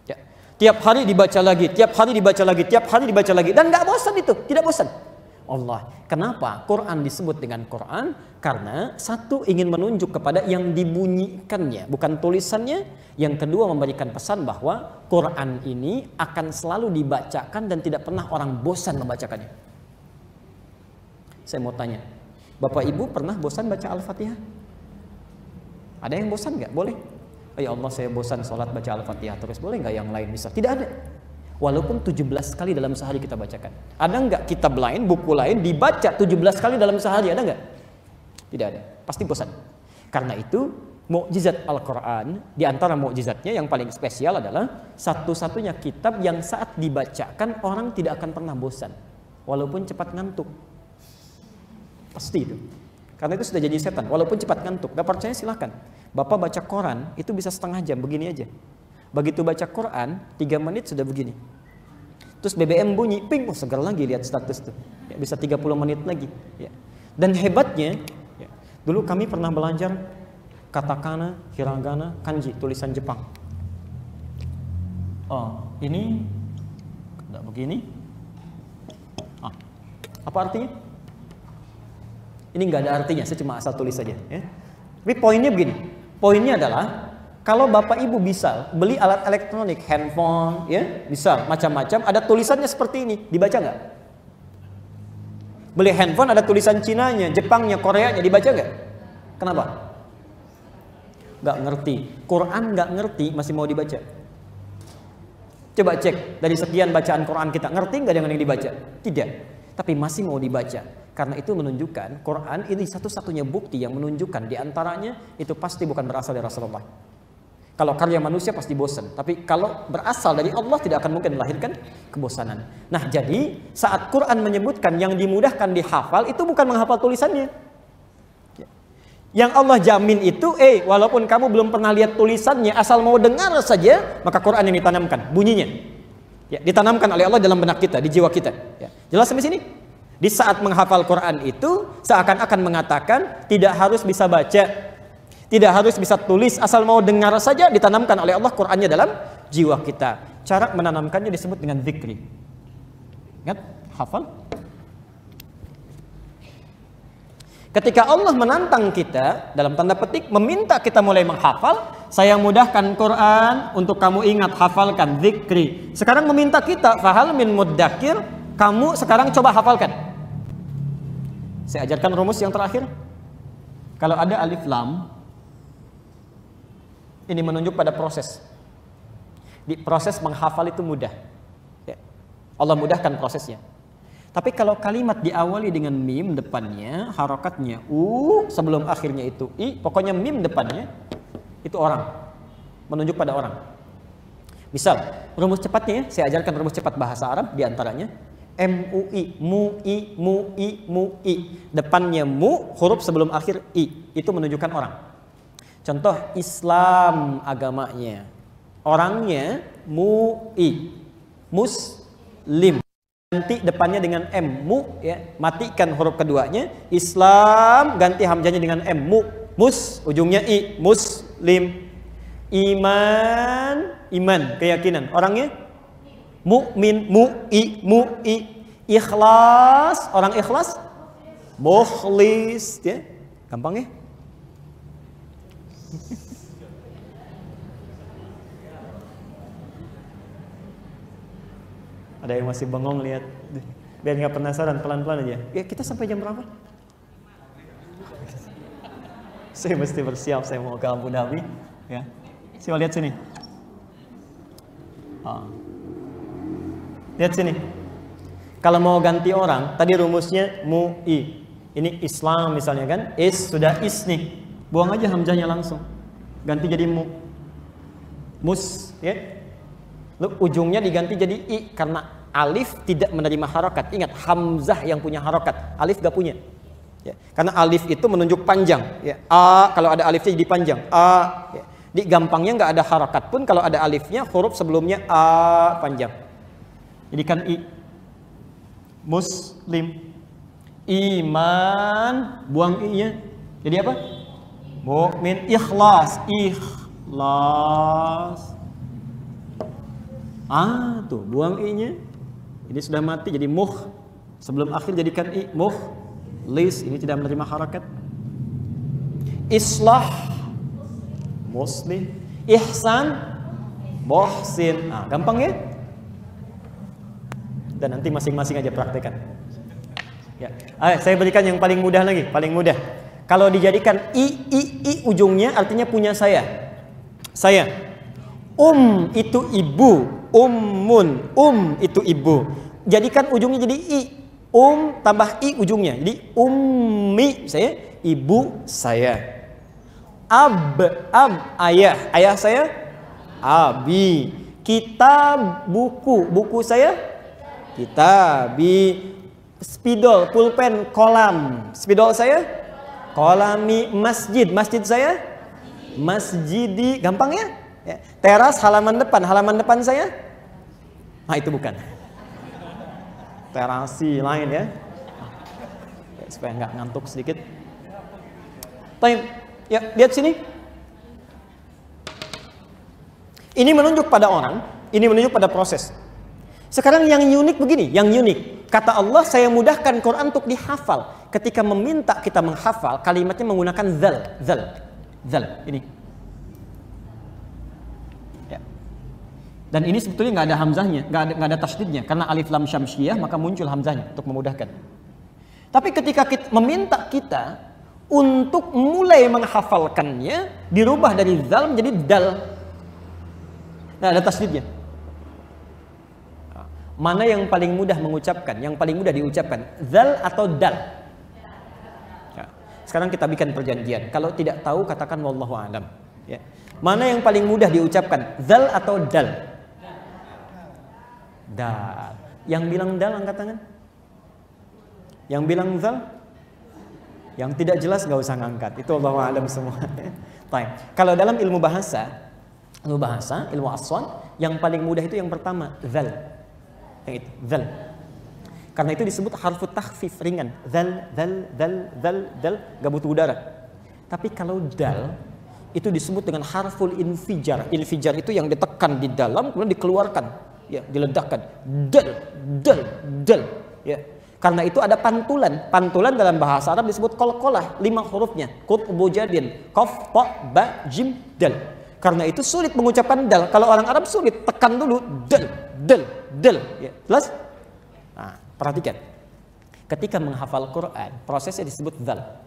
Ya. Tiap hari dibaca lagi, tiap hari dibaca lagi, tiap hari dibaca lagi, dan nggak bosan itu, tidak bosan. Allah. Kenapa Quran disebut dengan Quran? Karena satu, ingin menunjuk kepada yang dibunyikannya, bukan tulisannya. Yang kedua, memberikan pesan bahwa Quran ini akan selalu dibacakan dan tidak pernah orang bosan membacakannya. Saya mau tanya, Bapak Ibu pernah bosan baca Al-Fatihah? Ada yang bosan nggak? Boleh. Ya Allah, saya bosan sholat baca Al-Fatihah terus, boleh nggak yang lain bisa? Tidak ada. Walaupun 17 kali dalam sehari kita bacakan. Ada nggak kitab lain, buku lain dibaca 17 kali dalam sehari? Ada nggak? Tidak ada. Pasti bosan. Karena itu mukjizat Al-Quran, di antara mukjizatnya yang paling spesial adalah satu-satunya kitab yang saat dibacakan orang tidak akan pernah bosan. Walaupun cepat ngantuk. Pasti itu. Karena itu sudah jadi setan. Walaupun cepat ngantuk. Gak percaya silahkan. Bapak baca Quran itu bisa setengah jam begini aja. Begitu baca Quran 3 menit sudah begini. Terus BBM bunyi, ping, oh segar lagi lihat status tuh. Ya, bisa 30 menit lagi. Ya. Dan hebatnya, ya, dulu kami pernah belajar katakana, hiragana, kanji, tulisan Jepang. Oh, ini enggak begini. Apa artinya? Ini nggak ada artinya, saya cuma asal tulis saja. Ya. Tapi poinnya begini. Poinnya adalah kalau Bapak Ibu bisa beli alat elektronik, handphone, ya, bisa macam-macam, ada tulisannya seperti ini, dibaca nggak? Beli handphone ada tulisan Cinanya, Jepangnya, Koreanya, dibaca nggak? Kenapa? Nggak ngerti. Quran nggak ngerti, masih mau dibaca. Coba cek dari sekian bacaan Quran kita, ngerti nggak dengan yang dibaca? Tidak. Tapi masih mau dibaca. Karena itu menunjukkan Quran ini satu-satunya bukti yang menunjukkan diantaranya itu pasti bukan berasal dari Rasulullah. Kalau karya manusia pasti bosan, tapi kalau berasal dari Allah tidak akan mungkin melahirkan kebosanan. Nah, jadi saat Quran menyebutkan yang dimudahkan dihafal itu bukan menghafal tulisannya. Yang Allah jamin itu, walaupun kamu belum pernah lihat tulisannya, asal mau dengar saja, maka Quran yang ditanamkan, bunyinya. Ya, ditanamkan oleh Allah dalam benak kita, di jiwa kita. Ya. Jelas sampai sini? Di saat menghafal Quran itu seakan-akan mengatakan tidak harus bisa baca, tidak harus bisa tulis, asal mau dengar saja, ditanamkan oleh Allah Qurannya dalam jiwa kita. Cara menanamkannya disebut dengan zikri. Ingat, hafal. Ketika Allah menantang kita, dalam tanda petik, meminta kita mulai menghafal, saya mudahkan Quran untuk kamu ingat, hafalkan, zikri. Sekarang meminta kita, fahal min muddakir, kamu sekarang coba hafalkan. Saya ajarkan rumus yang terakhir. Kalau ada alif lam, ini menunjuk pada proses. Di proses menghafal itu mudah. Ya. Allah mudahkan prosesnya. Tapi kalau kalimat diawali dengan mim depannya, harokatnya u, sebelum akhirnya itu i, pokoknya mim depannya, itu orang. Menunjuk pada orang. Misal, rumus cepatnya ya, saya ajarkan rumus cepat bahasa Arab diantaranya. M-U-I, mu-I, mu-I, mu-I. Depannya mu, huruf sebelum akhir i. Itu menunjukkan orang. Contoh, Islam agamanya. Orangnya mu-I. Muslim. Ganti depannya dengan M, mu, ya. Matikan huruf keduanya. Islam, ganti hamzahnya dengan M, mu. Mus, ujungnya I. Muslim. Iman, iman, keyakinan. Orangnya mukmin, mu'i. Ikhlas, orang ikhlas mukhlis, ya. Gampang ya? Ada yang masih bengong lihat. Biar nggak penasaran, pelan-pelan aja. Ya kita sampai jam berapa? Saya mesti bersiap, saya mau ke Abu Dhabi. Ya, coba lihat sini. Lihat sini. Kalau mau ganti orang, tadi rumusnya mu'i. Ini Islam misalnya kan, sudah nih. Buang aja hamzahnya langsung. Ganti jadi mu. Mus, ya. Lalu ujungnya diganti jadi i karena alif tidak menerima harokat. Ingat, hamzah yang punya harokat, alif gak punya. Ya. Karena alif itu menunjuk panjang. Ya. A kalau ada alifnya jadi panjang. A. Ya. Di gampangnya nggak ada harokat pun kalau ada alifnya, huruf sebelumnya a panjang. Jadi kan i. Muslim. Iman, buang i-nya. Jadi apa? Mukmin. Ikhlas. Ikhlas. Tuh, buang i-nya. Ini sudah mati jadi sebelum akhir jadikan i. Lis, ini tidak menerima harakat. Islah, muslim. Ihsan, muhsin. Gampang ya? Dan nanti masing-masing aja praktekan. Ya. Saya berikan yang paling mudah lagi, paling mudah. Kalau dijadikan i ujungnya artinya punya saya. Saya. Itu ibu, ummun, itu ibu. Jadikan ujungnya jadi i. Tambah i ujungnya. Jadi ummi saya, ibu saya. Ab ayah, ayah saya. Abi. Kitab, buku saya. Kitabi. Spidol, pulpen, kolam. Spidol saya. Kolami. Masjid saya. Masjidi. Gampang ya? Teras, halaman depan saya. Itu bukan. Terasi lain ya. Supaya nggak ngantuk sedikit. Ya, lihat sini. Ini menunjuk pada orang, ini menunjuk pada proses. Sekarang yang unik begini, yang unik. Kata Allah, saya mudahkan Quran untuk dihafal. Ketika meminta kita menghafal, kalimatnya menggunakan zal. Ini. Dan ini sebetulnya nggak ada hamzahnya, nggak ada tasydidnya, karena alif lam syamsiyah maka muncul hamzahnya untuk memudahkan. Tapi ketika kita meminta kita untuk mulai menghafalkannya, dirubah dari zal menjadi dal. Nggak ada tasydidnya. Mana yang paling mudah mengucapkan, yang paling mudah diucapkan, zal atau dal? Sekarang kita bikin perjanjian. Kalau tidak tahu katakan wallahu a'lam. Ya. Mana yang paling mudah diucapkan, zal atau dal? Dal. Yang bilang dal angkat tangan. Yang bilang zal? Yang tidak jelas gak usah ngangkat. Itu Allahu a'lam semua. Kalau dalam ilmu bahasa, ilmu aswan, yang paling mudah itu yang pertama, zal. Yang itu, zal. Karena itu disebut harfu takhfif, ringan. Zal, gak butuh udara. Tapi kalau dal, itu disebut dengan harful infijar. Infijar itu yang ditekan di dalam, kemudian dikeluarkan. Ya, diledakkan. Dal. Ya. Karena itu ada pantulan. Pantulan dalam bahasa Arab disebut qalqalah, 5 hurufnya. Qutbu jadin, qaf, ta, ba, jim, dal. Karena itu sulit mengucapkan dal. Kalau orang Arab sulit, tekan dulu dal. Ya. Jelas? Nah, perhatikan. Ketika menghafal Quran, prosesnya disebut dal.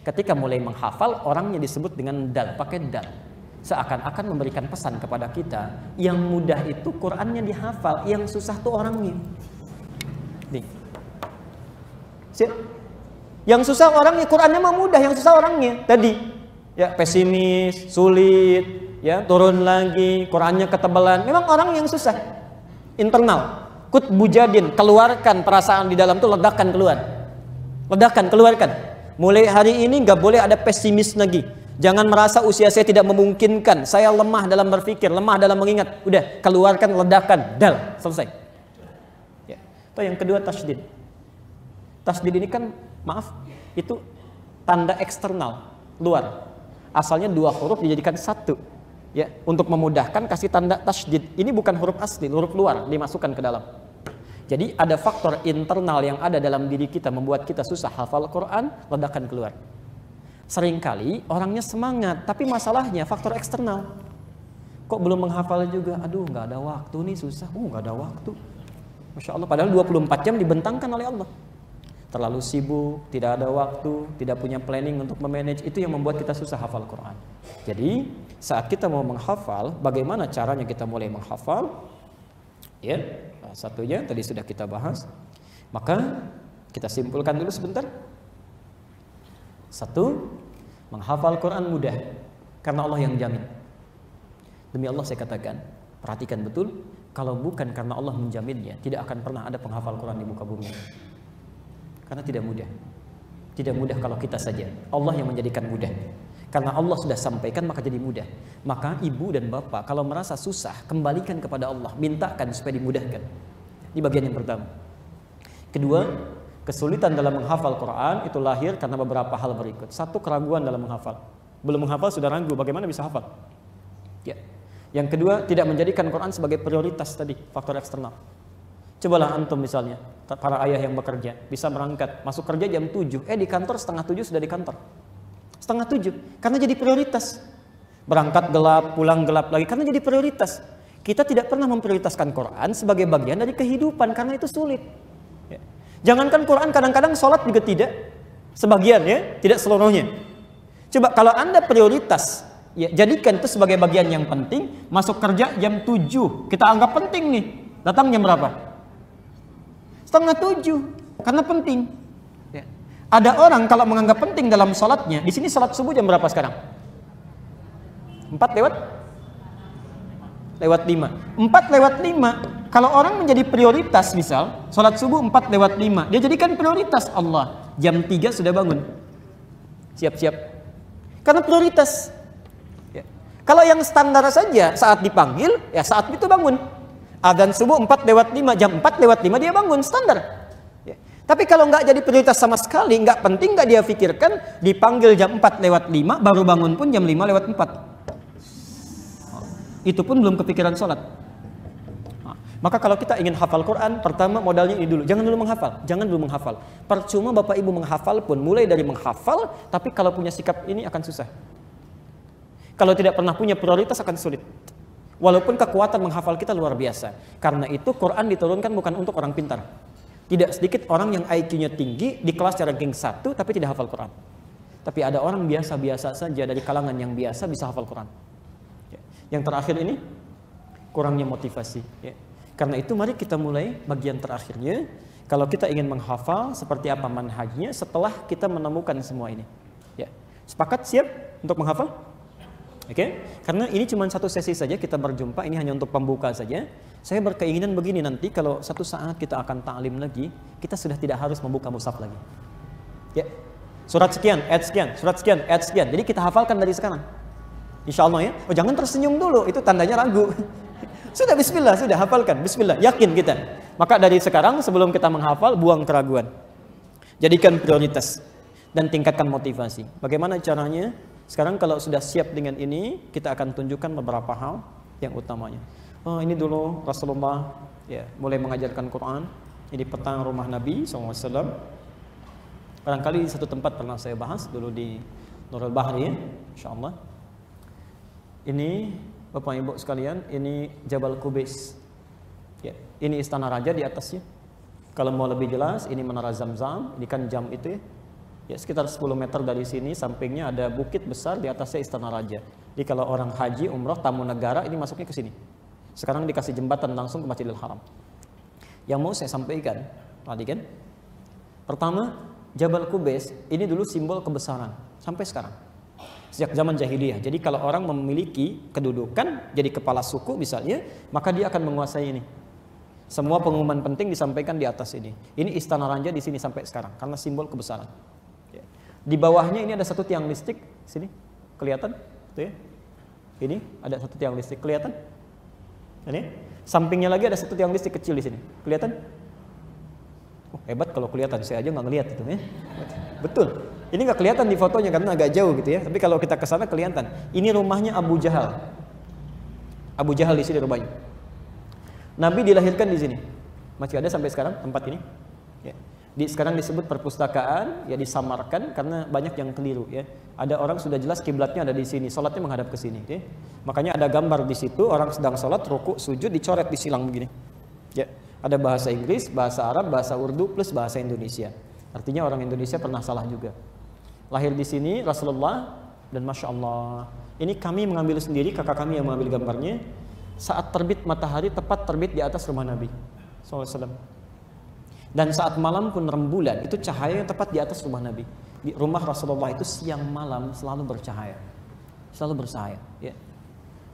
Ketika mulai menghafal, orangnya disebut dengan dal, pakai dal. Seakan-akan memberikan pesan kepada kita, yang mudah itu Qurannya dihafal, yang susah tuh orangnya. Nih. Yang susah orangnya, Qurannya mah mudah, yang susah orangnya. Tadi, ya pesimis, sulit, ya turun lagi, Qurannya ketebalan. Memang orang yang susah. Internal. Qutbu jadin, keluarkan perasaan di dalam tuh, ledakan keluar. Ledakan, keluarkan. Mulai hari ini nggak boleh ada pesimis lagi. Jangan merasa usia saya tidak memungkinkan. Saya lemah dalam berpikir, lemah dalam mengingat. Udah, keluarkan, ledakan, dal, selesai. Ya. Atau yang kedua, tasydid. Tasydid ini kan, maaf, itu tanda eksternal, luar. Asalnya 2 huruf dijadikan 1. Ya, untuk memudahkan kasih tanda tasydid. Ini bukan huruf asli, huruf luar dimasukkan ke dalam. Jadi ada faktor internal yang ada dalam diri kita membuat kita susah hafal Quran, ledakan keluar. Seringkali orangnya semangat, tapi masalahnya faktor eksternal. Kok belum menghafal juga? Aduh, nggak ada waktu nih, susah. Nggak ada waktu. Masya Allah, padahal 24 jam dibentangkan oleh Allah. Terlalu sibuk, tidak ada waktu, tidak punya planning untuk memanage, itu yang membuat kita susah hafal Quran. Jadi saat kita mau menghafal, bagaimana caranya kita mulai menghafal? Ya, satunya tadi sudah kita bahas. Maka kita simpulkan dulu sebentar. Satu, menghafal Quran mudah karena Allah yang jamin. Demi Allah saya katakan, perhatikan betul, kalau bukan karena Allah menjaminnya, tidak akan pernah ada penghafal Quran di muka bumi. Karena tidak mudah. Tidak mudah kalau kita saja. Allah yang menjadikan mudah. Karena Allah sudah sampaikan maka jadi mudah. Maka ibu dan bapak kalau merasa susah, kembalikan kepada Allah, mintakan supaya dimudahkan. Ini bagian yang pertama. Kedua, kesulitan dalam menghafal Quran itu lahir karena beberapa hal berikut. Satu, keraguan dalam menghafal. Belum menghafal sudah ragu, bagaimana bisa hafal? Ya. Yang kedua, tidak menjadikan Quran sebagai prioritas tadi, faktor eksternal. Cobalah antum misalnya, para ayah yang bekerja, bisa berangkat, masuk kerja jam 7, di kantor setengah 7 sudah di kantor. Setengah 7, karena jadi prioritas. Berangkat gelap, pulang gelap lagi, karena jadi prioritas. Kita tidak pernah memprioritaskan Quran sebagai bagian dari kehidupan, karena itu sulit. Ya. Jangankan Quran, kadang-kadang sholat juga tidak. Sebagian ya, tidak seluruhnya. Coba kalau Anda prioritas, ya, jadikan itu sebagai bagian yang penting. Masuk kerja jam 7, kita anggap penting nih. Datang jam berapa? Setengah 7, karena penting. Ya. Ada orang kalau menganggap penting dalam sholatnya, di sini sholat subuh jam berapa sekarang? 4 lewat 5. 4 lewat 5. Kalau orang menjadi prioritas, misal sholat subuh 4 lewat 5, dia jadikan prioritas. Allah, jam 3 sudah bangun, siap-siap, karena prioritas. Ya. Kalau yang standar saja, saat dipanggil, ya saat itu bangun. Adzan subuh 4 lewat 5, jam 4 lewat 5 dia bangun, standar. Ya. Tapi kalau nggak jadi prioritas sama sekali, nggak penting, nggak dia pikirkan, dipanggil jam 4 lewat 5, baru bangun pun jam 5 lewat 4. Itu pun belum kepikiran sholat. Maka kalau kita ingin hafal Quran, pertama modalnya ini dulu. Jangan dulu menghafal. Percuma Bapak Ibu menghafal pun, mulai dari menghafal, tapi kalau punya sikap ini akan susah. Kalau tidak pernah punya prioritas akan sulit. Walaupun kekuatan menghafal kita luar biasa. Karena itu Quran diturunkan bukan untuk orang pintar. Tidak sedikit orang yang IQ-nya tinggi, di kelas ranking 1, tapi tidak hafal Quran. Tapi ada orang biasa-biasa saja, dari kalangan yang biasa bisa hafal Quran. Yang terakhir ini, kurangnya motivasi. Karena itu mari kita mulai bagian terakhirnya. Kalau kita ingin menghafal, seperti apa manhajnya setelah kita menemukan semua ini. Sepakat, siap untuk menghafal? Oke, karena ini cuma satu sesi saja kita berjumpa, ini hanya untuk pembuka saja. Saya berkeinginan begini, nanti kalau satu saat kita akan ta'lim lagi, kita sudah tidak harus membuka mushaf lagi. Ya, surat sekian, ayat sekian, surat sekian, ayat sekian. Jadi kita hafalkan dari sekarang. Insya Allah ya. Oh, jangan tersenyum dulu, itu tandanya ragu. Sudah bismillah, sudah hafalkan, bismillah, yakin kita. Maka dari sekarang sebelum kita menghafal, buang keraguan. Jadikan prioritas dan tingkatkan motivasi. Bagaimana caranya? Sekarang kalau sudah siap dengan ini, kita akan tunjukkan beberapa hal yang utamanya. Oh, ini dulu Rasulullah ya, mulai mengajarkan Quran. Ini petang rumah Nabi SAW. Barangkali di satu tempat pernah saya bahas dulu di Nurul Bahri ya, insyaAllah. Ini Bapak Ibu sekalian, ini Jabal Qubais. Ya, ini istana raja di atasnya. Kalau mau lebih jelas, ini Menara Zamzam, ini kan jam itu ya. Ya, sekitar 10 meter dari sini, sampingnya ada bukit besar, di atasnya istana raja. Jadi kalau orang haji, umroh, tamu negara, ini masuknya ke sini. Sekarang dikasih jembatan langsung ke Masjidil Haram. Yang mau saya sampaikan, tadi kan, pertama, Jabal Qubais, ini dulu simbol kebesaran, sampai sekarang. Sejak zaman jahiliyah. Jadi kalau orang memiliki kedudukan, jadi kepala suku misalnya, maka dia akan menguasai ini. Semua pengumuman penting disampaikan di atas ini. Ini istana raja di sini sampai sekarang, karena simbol kebesaran. Di bawahnya ini ada satu tiang listrik, sini kelihatan, tuh ya. Ini ada satu tiang listrik, kelihatan? Ini sampingnya lagi ada satu tiang listrik kecil di sini, kelihatan? Oh, hebat kalau kelihatan, saya aja nggak ngelihat itu ya. Betul, ini nggak kelihatan di fotonya karena agak jauh gitu ya. Tapi kalau kita ke sana kelihatan. Ini rumahnya Abu Jahal. Abu Jahal di sini rumahnya. Nabi dilahirkan di sini, masih ada sampai sekarang tempat ini. Ya. Sekarang disebut perpustakaan, ya disamarkan karena banyak yang keliru ya. Ada orang sudah jelas kiblatnya ada di sini, sholatnya menghadap ke sini. Makanya ada gambar di situ orang sedang sholat, rukuk, sujud, dicoret di silang begini. Ya. Ada bahasa Inggris, bahasa Arab, bahasa Urdu plus bahasa Indonesia. Artinya orang Indonesia pernah salah juga. Lahir di sini Rasulullah, dan Masya Allah, ini kami mengambil sendiri, kakak kami yang mengambil gambarnya, saat terbit matahari tepat terbit di atas rumah Nabi SAW. Dan saat malam pun rembulan, itu cahaya yang tepat di atas rumah Nabi. Di rumah Rasulullah itu siang malam selalu bercahaya. Selalu bercahaya. Ya.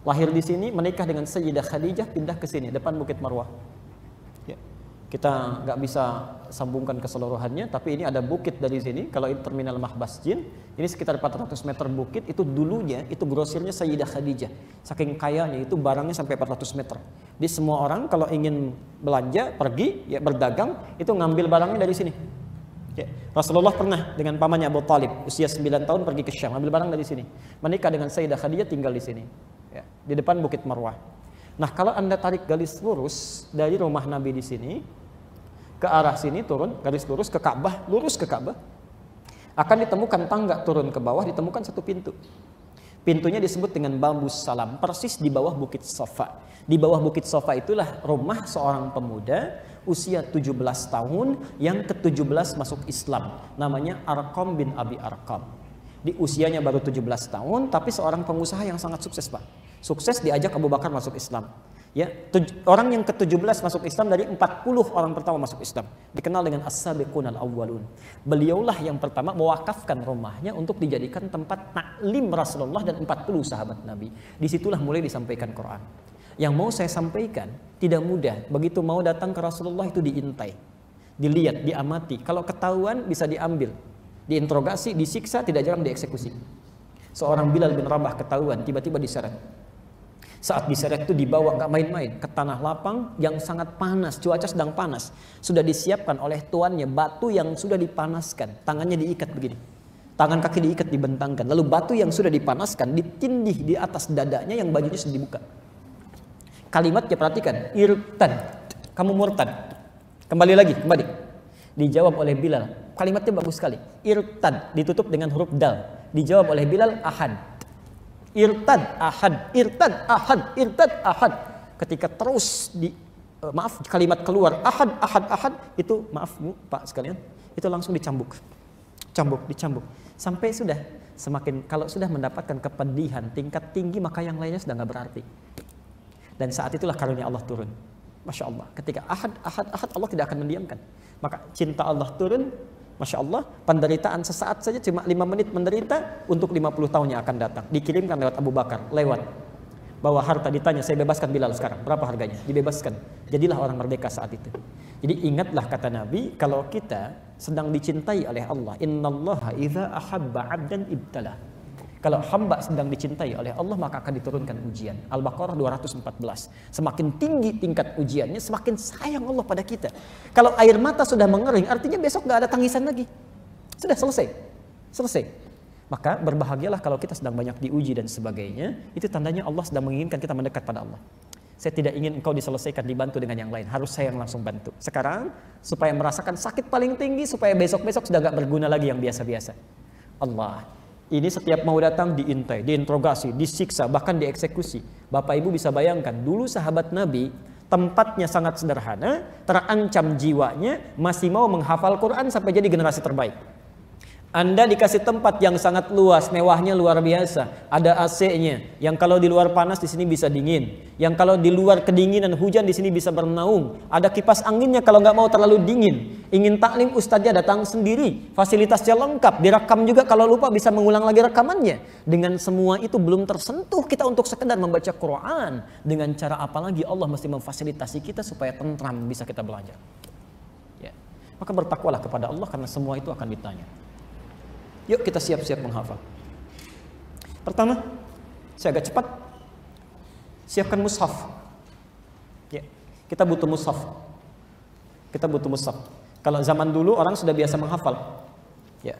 Lahir di sini, menikah dengan Sayyidah Khadijah, pindah ke sini, depan Bukit Marwah. Ya. Kita nggak bisa sambungkan keseluruhannya, tapi ini ada bukit dari sini. Kalau ini terminal Mahbas Jin, ini sekitar 400 meter bukit. Itu dulunya, itu grosirnya Sayyidah Khadijah. Saking kayanya, itu barangnya sampai 400 meter. Jadi semua orang kalau ingin belanja, pergi, ya berdagang, itu ngambil barangnya dari sini. Ya. Rasulullah pernah dengan pamannya Abu Talib, usia 9 tahun pergi ke Syam, ambil barang dari sini. Menikah dengan Sayyidah Khadijah, tinggal di sini. Ya. Di depan Bukit Marwah. Nah, kalau Anda tarik garis lurus dari rumah Nabi di sini ke arah sini, turun garis lurus ke Ka'bah, lurus ke Ka'bah, akan ditemukan tangga turun ke bawah, ditemukan satu pintu. Pintunya disebut dengan Bambu Salam, persis di bawah Bukit Safa. Di bawah Bukit Safa itulah rumah seorang pemuda usia 17 tahun yang ke-17 masuk Islam, namanya Arqam bin Abi Arqam. Di usianya baru 17 tahun, tapi seorang pengusaha yang sangat sukses, Pak. Sukses diajak Abu Bakar masuk Islam. Ya, orang yang ke-17 masuk Islam dari 40 orang pertama masuk Islam. Dikenal dengan As-Sabiqun Al-Awwalun. Beliaulah yang pertama mewakafkan rumahnya untuk dijadikan tempat taklim Rasulullah dan 40 sahabat Nabi. Disitulah mulai disampaikan Quran. Yang mau saya sampaikan tidak mudah. Begitu mau datang ke Rasulullah itu diintai, dilihat, diamati. Kalau ketahuan bisa diambil, diinterogasi, disiksa, tidak jarang dieksekusi. Seorang Bilal bin Rabah ketahuan, tiba-tiba diseret. Saat diseret itu dibawa nggak main-main ke tanah lapang yang sangat panas, cuaca sedang panas. Sudah disiapkan oleh tuannya batu yang sudah dipanaskan, tangannya diikat begini, tangan kaki diikat dibentangkan, lalu batu yang sudah dipanaskan ditindih di atas dadanya yang bajunya sudah dibuka. Kalimatnya perhatikan, irtad, kamu murtad. Kembali. Dijawab oleh Bilal, kalimatnya bagus sekali. Irtad ditutup dengan huruf dal. Dijawab oleh Bilal, ahad. Irtad ahad, irtad ahad, irtad ahad. Ketika terus kalimat keluar ahad itu, maaf Bu, Pak sekalian, itu langsung dicambuk, sampai sudah semakin, kalau sudah mendapatkan kepedihan tingkat tinggi maka yang lainnya sudah nggak berarti. Dan saat itulah karunia Allah turun. Masya Allah, ketika ahad Allah tidak akan mendiamkan. Maka cinta Allah turun. Masya Allah, penderitaan sesaat saja, cuma 5 menit menderita untuk 50 tahun yang akan datang. Dikirimkan lewat Abu Bakar, lewat bawa harta, ditanya, saya bebaskan Bilal sekarang, berapa harganya? Dibebaskan, jadilah orang merdeka saat itu. Jadi ingatlah kata Nabi, kalau kita sedang dicintai oleh Allah, innallaha idza ahabba 'abdan ibtalah. Kalau hamba sedang dicintai oleh Allah, maka akan diturunkan ujian. Al-Baqarah 214. Semakin tinggi tingkat ujiannya, semakin sayang Allah pada kita. Kalau air mata sudah mengering, artinya besok gak ada tangisan lagi. Sudah selesai. Maka berbahagialah kalau kita sedang banyak diuji dan sebagainya. Itu tandanya Allah sedang menginginkan kita mendekat pada Allah. Saya tidak ingin engkau diselesaikan, dibantu dengan yang lain. Harus saya yang langsung bantu. Sekarang, supaya merasakan sakit paling tinggi, supaya besok-besok sudah gak berguna lagi yang biasa-biasa. Allah. Ini setiap mau datang diintai, diinterogasi, disiksa, bahkan dieksekusi. Bapak Ibu bisa bayangkan, dulu sahabat Nabi tempatnya sangat sederhana, terancam jiwanya, masih mau menghafal Quran sampai jadi generasi terbaik. Anda dikasih tempat yang sangat luas, mewahnya luar biasa. Ada AC-nya, yang kalau di luar panas di sini bisa dingin. Yang kalau di luar kedinginan hujan di sini bisa bernaung. Ada kipas anginnya kalau nggak mau terlalu dingin. Ingin taklim ustadznya datang sendiri, fasilitasnya lengkap, direkam juga kalau lupa bisa mengulang lagi rekamannya. Dengan semua itu belum tersentuh kita untuk sekedar membaca Quran. Dengan cara apa lagi Allah mesti memfasilitasi kita supaya tentram bisa kita belajar. Ya. Maka bertakwalah kepada Allah karena semua itu akan ditanya. Yuk kita siap-siap menghafal. Pertama, saya agak cepat. Siapkan mushaf. Ya, kita butuh mushaf. Kalau zaman dulu orang sudah biasa menghafal. Ya.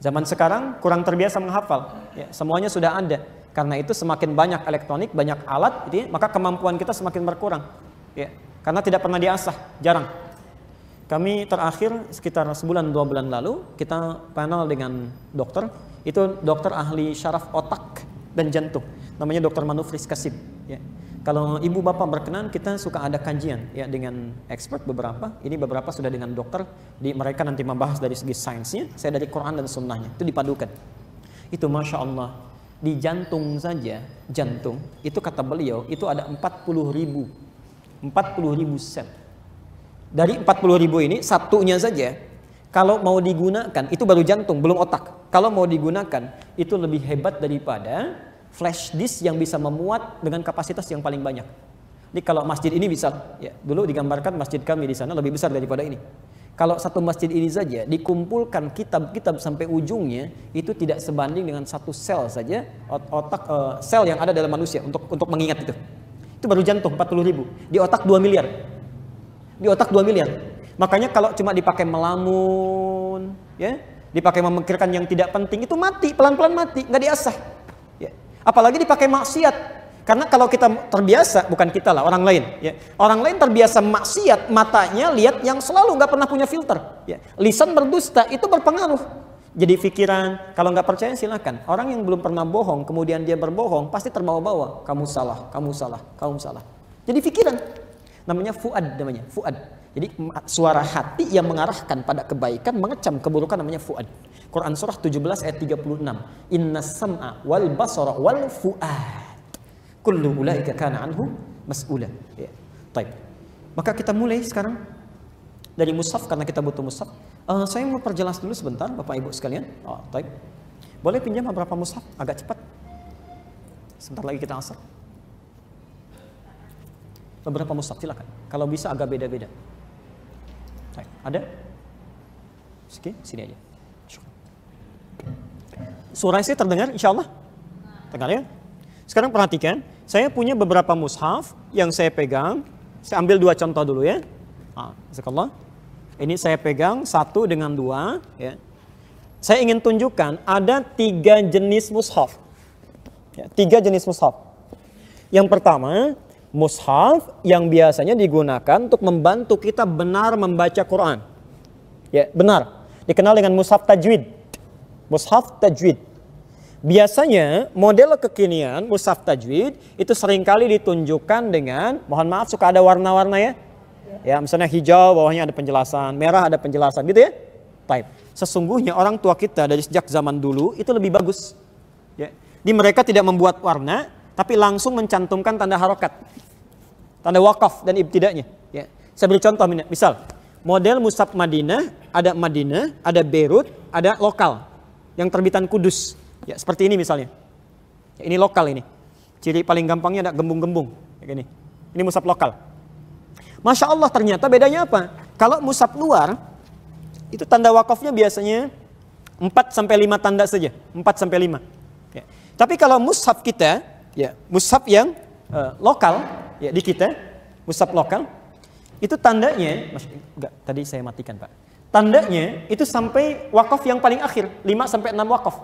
Zaman sekarang kurang terbiasa menghafal. Ya, semuanya sudah ada. Karena itu semakin banyak elektronik, banyak alat, maka kemampuan kita semakin berkurang. Ya. Karena tidak pernah diasah, jarang. Kami terakhir sekitar sebulan 2 bulan lalu kita panel dengan dokter, itu dokter ahli syaraf otak dan jantung, namanya Dr. Manufris Kasib. Ya. Kalau ibu bapak berkenan, kita suka ada kajian ya dengan expert beberapa. Ini beberapa sudah dengan dokter. Mereka nanti membahas dari segi sainsnya. Saya dari Quran dan Sunnahnya itu dipadukan. Itu masya Allah. Di jantung saja, jantung itu kata beliau itu ada 40.000 sel. Dari 40.000 ini satunya saja kalau mau digunakan itu baru jantung, belum otak. Kalau mau digunakan itu lebih hebat daripada flash disk yang bisa memuat dengan kapasitas yang paling banyak. Jadi kalau masjid ini bisa, ya, dulu digambarkan masjid kami di sana lebih besar daripada ini. Kalau satu masjid ini saja dikumpulkan kitab-kitab sampai ujungnya itu tidak sebanding dengan satu sel saja sel yang ada dalam manusia untuk mengingat itu. Itu baru jantung 40.000. Di otak 2 miliar. Di otak 2 miliar. Makanya kalau cuma dipakai melamun, ya, dipakai memikirkan yang tidak penting itu mati, pelan-pelan mati, nggak diasah. Ya. Apalagi dipakai maksiat. Karena kalau kita terbiasa, bukan kita lah, orang lain. Ya. Orang lain terbiasa maksiat, matanya lihat yang selalu nggak pernah punya filter. Ya. Lisan berdusta itu berpengaruh. Jadi pikiran, kalau nggak percaya silakan. Orang yang belum pernah bohong, kemudian dia berbohong, pasti terbawa-bawa. Kamu salah, kamu salah, kamu salah. Jadi pikiran, namanya fuad namanya, fuad. Jadi suara hati yang mengarahkan pada kebaikan, mengecam keburukan namanya fuad. Quran surah 17 ayat 36. Innas sam'a wal basara wal fuad. Kullu ulaika kana anhu mas'ula. Ya. Baik. Maka kita mulai sekarang dari mushaf karena kita butuh mushaf. Saya mau perjelas dulu sebentar Bapak Ibu sekalian. Baik. Boleh pinjam beberapa mushaf agak cepat. Sebentar lagi kita asar. Beberapa mushaf silakan. Kalau bisa agak beda-beda. Baik. Ada? Oke, sini aja. Suara saya terdengar insyaallah? Dengar ya? Sekarang perhatikan, saya punya beberapa mushaf yang saya pegang. Saya ambil 2 contoh dulu ya. Jazakallah. Ini saya pegang 1 dengan 2 ya. Saya ingin tunjukkan ada 3 jenis mushaf. Ya, 3 jenis mushaf. Yang pertama, mushaf yang biasanya digunakan untuk membantu kita benar membaca Quran. Ya, benar. Dikenal dengan mushaf tajwid. Mushaf tajwid. Biasanya model kekinian mushaf tajwid itu seringkali ditunjukkan dengan, mohon maaf suka ada warna-warna ya. Ya, misalnya hijau bawahnya ada penjelasan, merah ada penjelasan gitu ya. Baik. Sesungguhnya orang tua kita dari sejak zaman dulu itu lebih bagus. Ya. Di mereka tidak membuat warna tapi langsung mencantumkan tanda harokat. Tanda wakaf dan ibtidanya. Ya. Saya beri contoh misal model mushaf Madinah, ada Beirut, ada lokal yang terbitan Kudus. Ya, seperti ini misalnya. Ya, ini lokal ini. Ciri paling gampangnya ada gembung-gembung kayak gini. Ini mushaf lokal. Masya Allah ternyata bedanya apa? Kalau mushaf luar itu tanda wakafnya biasanya 4-5 tanda saja, 4-5. Ya. Tapi kalau mushaf kita, ya, mushaf yang lokal, ya di kita, mushaf lokal, itu tandanya, tadi saya matikan Pak. Tandanya itu sampai wakaf yang paling akhir, 5-6 wakaf.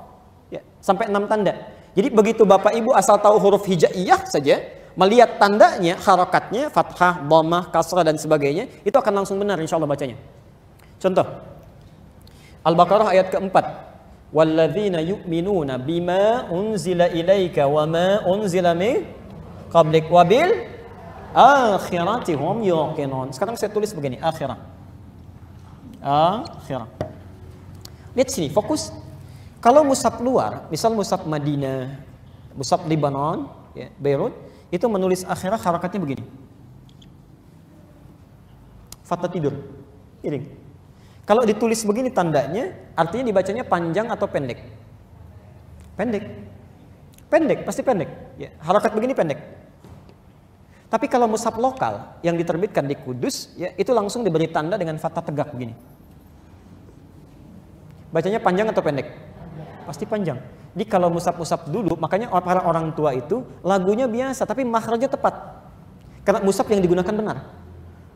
Ya, sampai 6 tanda. Jadi begitu Bapak Ibu asal tahu huruf hijaiyah saja, melihat tandanya, harokatnya, fathah, dhammah, kasrah dan sebagainya, itu akan langsung benar insya Allah bacanya. Contoh, Al-Baqarah ayat keempat. Walladzina yu'minuna bima unzila ilaika wa ma unzila min qablik wabil akhirati hum yuqinun. Sekarang saya tulis begini, akhirah. Akhirah. Lihat sini, fokus. Kalau mushaf luar, misal mushaf Madinah, mushaf Lebanon, ya, Beirut, itu menulis akhirah harakatnya begini. Fathah tidur. Ini. Kalau ditulis begini tandanya, artinya dibacanya panjang atau pendek? Pendek. Pendek, pasti pendek. Ya, harakat begini pendek. Tapi kalau mushaf lokal yang diterbitkan di Kudus, ya, itu langsung diberi tanda dengan fathah tegak begini. Bacanya panjang atau pendek? Pasti panjang. Jadi kalau mushaf-mushaf dulu, makanya para orang tua itu lagunya biasa, tapi makhrajnya tepat. Karena mushaf yang digunakan benar.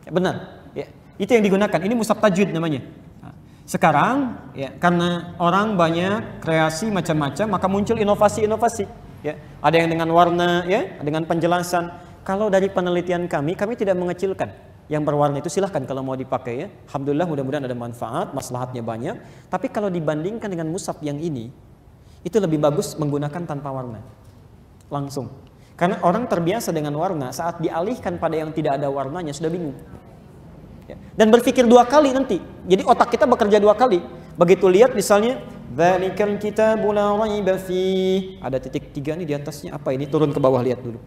Ya, benar. Ya, itu yang digunakan. Ini mushaf tajwid namanya. Nah, sekarang, ya, karena orang banyak kreasi macam-macam, maka muncul inovasi-inovasi. Ya, ada yang dengan warna, ya, dengan penjelasan. Kalau dari penelitian kami tidak mengecilkan. Yang berwarna itu silahkan kalau mau dipakai ya. Alhamdulillah mudah-mudahan ada manfaat, maslahatnya banyak. Tapi kalau dibandingkan dengan mushaf yang ini, itu lebih bagus menggunakan tanpa warna. Langsung. Karena orang terbiasa dengan warna, saat dialihkan pada yang tidak ada warnanya sudah bingung. Ya. Dan berpikir dua kali nanti. Jadi otak kita bekerja dua kali. Begitu lihat misalnya, dzalikal kitabu la raiba fi. Ada titik 3 nih di atasnya, apa ini? Turun ke bawah, lihat dulu.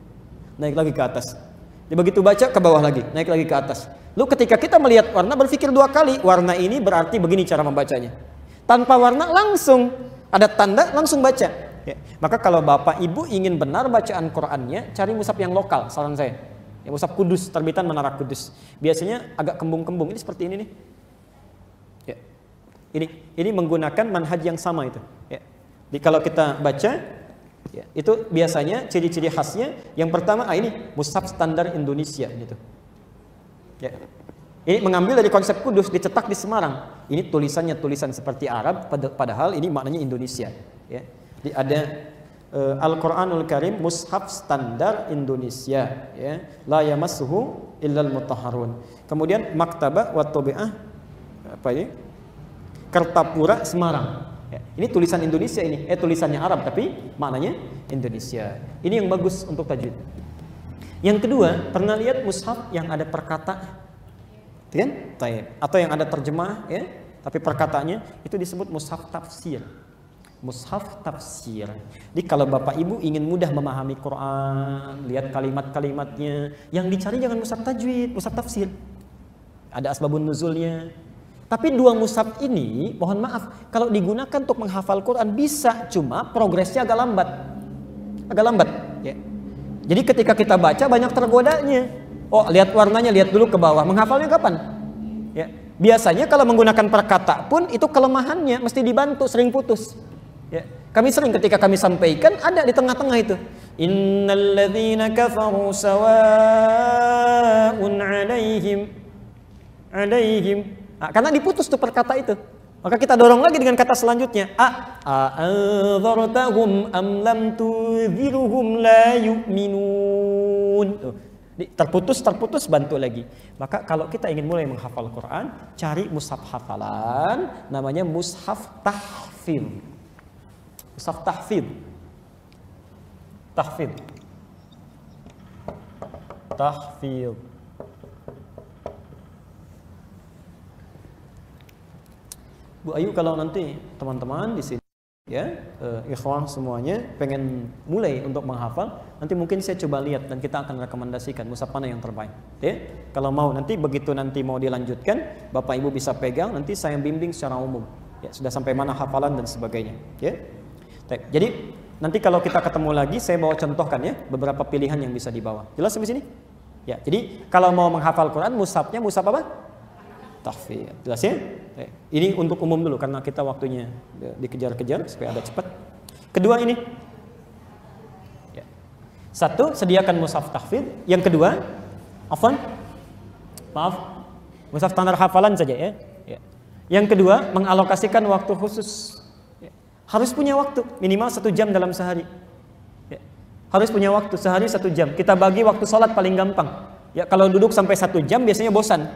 Naik lagi ke atas. Jadi begitu baca ke bawah lagi, naik lagi ke atas. Lalu ketika kita melihat warna berpikir dua kali, warna ini berarti begini cara membacanya. Tanpa warna langsung ada tanda langsung baca. Ya. Maka kalau Bapak Ibu ingin benar bacaan Qur'annya, cari mushaf yang lokal, saran saya. Ya, mushaf Kudus, terbitan Menara Kudus. Biasanya agak kembung-kembung, ini seperti ini nih. Ya. Ini menggunakan manhaj yang sama itu. Ya. Jadi kalau kita baca, ya, itu biasanya ciri-ciri khasnya. Yang pertama, ini mushaf standar Indonesia gitu. Ya. Ini mengambil dari konsep Kudus, dicetak di Semarang. Ini tulisannya tulisan seperti Arab, padahal ini maknanya Indonesia. Ya. Jadi ada Al-Qur'anul Karim mushaf standar Indonesia, ya. La yamassuhu illal mutahharun. Kemudian Maktabah wa Tabi'ah apa ini? Kertapura Semarang. Ya. Ini tulisan Indonesia ini, tulisannya Arab tapi maknanya Indonesia. Ini yang bagus untuk tajwid. Yang kedua, pernah lihat mushaf yang ada perkataan, kan? Atau yang ada terjemah, ya, tapi perkataannya itu disebut mushaf tafsir. Mushaf tafsir. Jadi kalau Bapak Ibu ingin mudah memahami Quran, lihat kalimat-kalimatnya, yang dicari jangan mushaf tajwid, mushaf tafsir. Ada asbabun nuzulnya. Tapi dua mushaf ini, mohon maaf, kalau digunakan untuk menghafal Quran bisa, cuma progresnya agak lambat. Agak lambat, ya. Jadi ketika kita baca banyak tergodanya. Oh, lihat warnanya, lihat dulu ke bawah. Menghafalnya kapan? Ya. Biasanya kalau menggunakan perkata pun itu kelemahannya, mesti dibantu, sering putus. Ya. Kami sering ketika kami sampaikan ada di tengah-tengah itu. Innal ladzina kafaru sawa'un 'alaihim. Nah, karena diputus tuh perkata itu. Maka kita dorong lagi dengan kata selanjutnya. A'adzartahum am lam tudhirhum la yu'minun. Tuh. Terputus bantu lagi. Maka kalau kita ingin mulai menghafal Quran, cari mushaf hafalan, namanya mushaf tahfidz. Mushaf tahfidz. Tahfidz. Bu Ayu, kalau nanti teman-teman di sini, ya, ikhwan semuanya pengen mulai untuk menghafal, nanti mungkin saya coba lihat dan kita akan rekomendasikan mushaf mana yang terbaik. Ya, kalau mau nanti begitu nanti mau dilanjutkan, Bapak Ibu bisa pegang, nanti saya bimbing secara umum. Ya, sudah sampai mana hafalan dan sebagainya. Ya. Jadi nanti kalau kita ketemu lagi, saya bawa contohkan ya beberapa pilihan yang bisa dibawa. Jelas sampai sini? Ya. Jadi kalau mau menghafal Quran, mushafnya mushaf apa? Tahfidz. Jelas ya? Ini untuk umum dulu karena kita waktunya dikejar-kejar supaya ada cepat. Kedua ini. Ya. Satu, sediakan mushaf tahfidz. Yang kedua, maaf, mushaf standar hafalan saja ya. Ya. Yang kedua, mengalokasikan waktu khusus. Ya. Harus punya waktu minimal 1 jam dalam sehari. Ya. Harus punya waktu sehari 1 jam. Kita bagi waktu sholat paling gampang. Ya, kalau duduk sampai 1 jam biasanya bosan,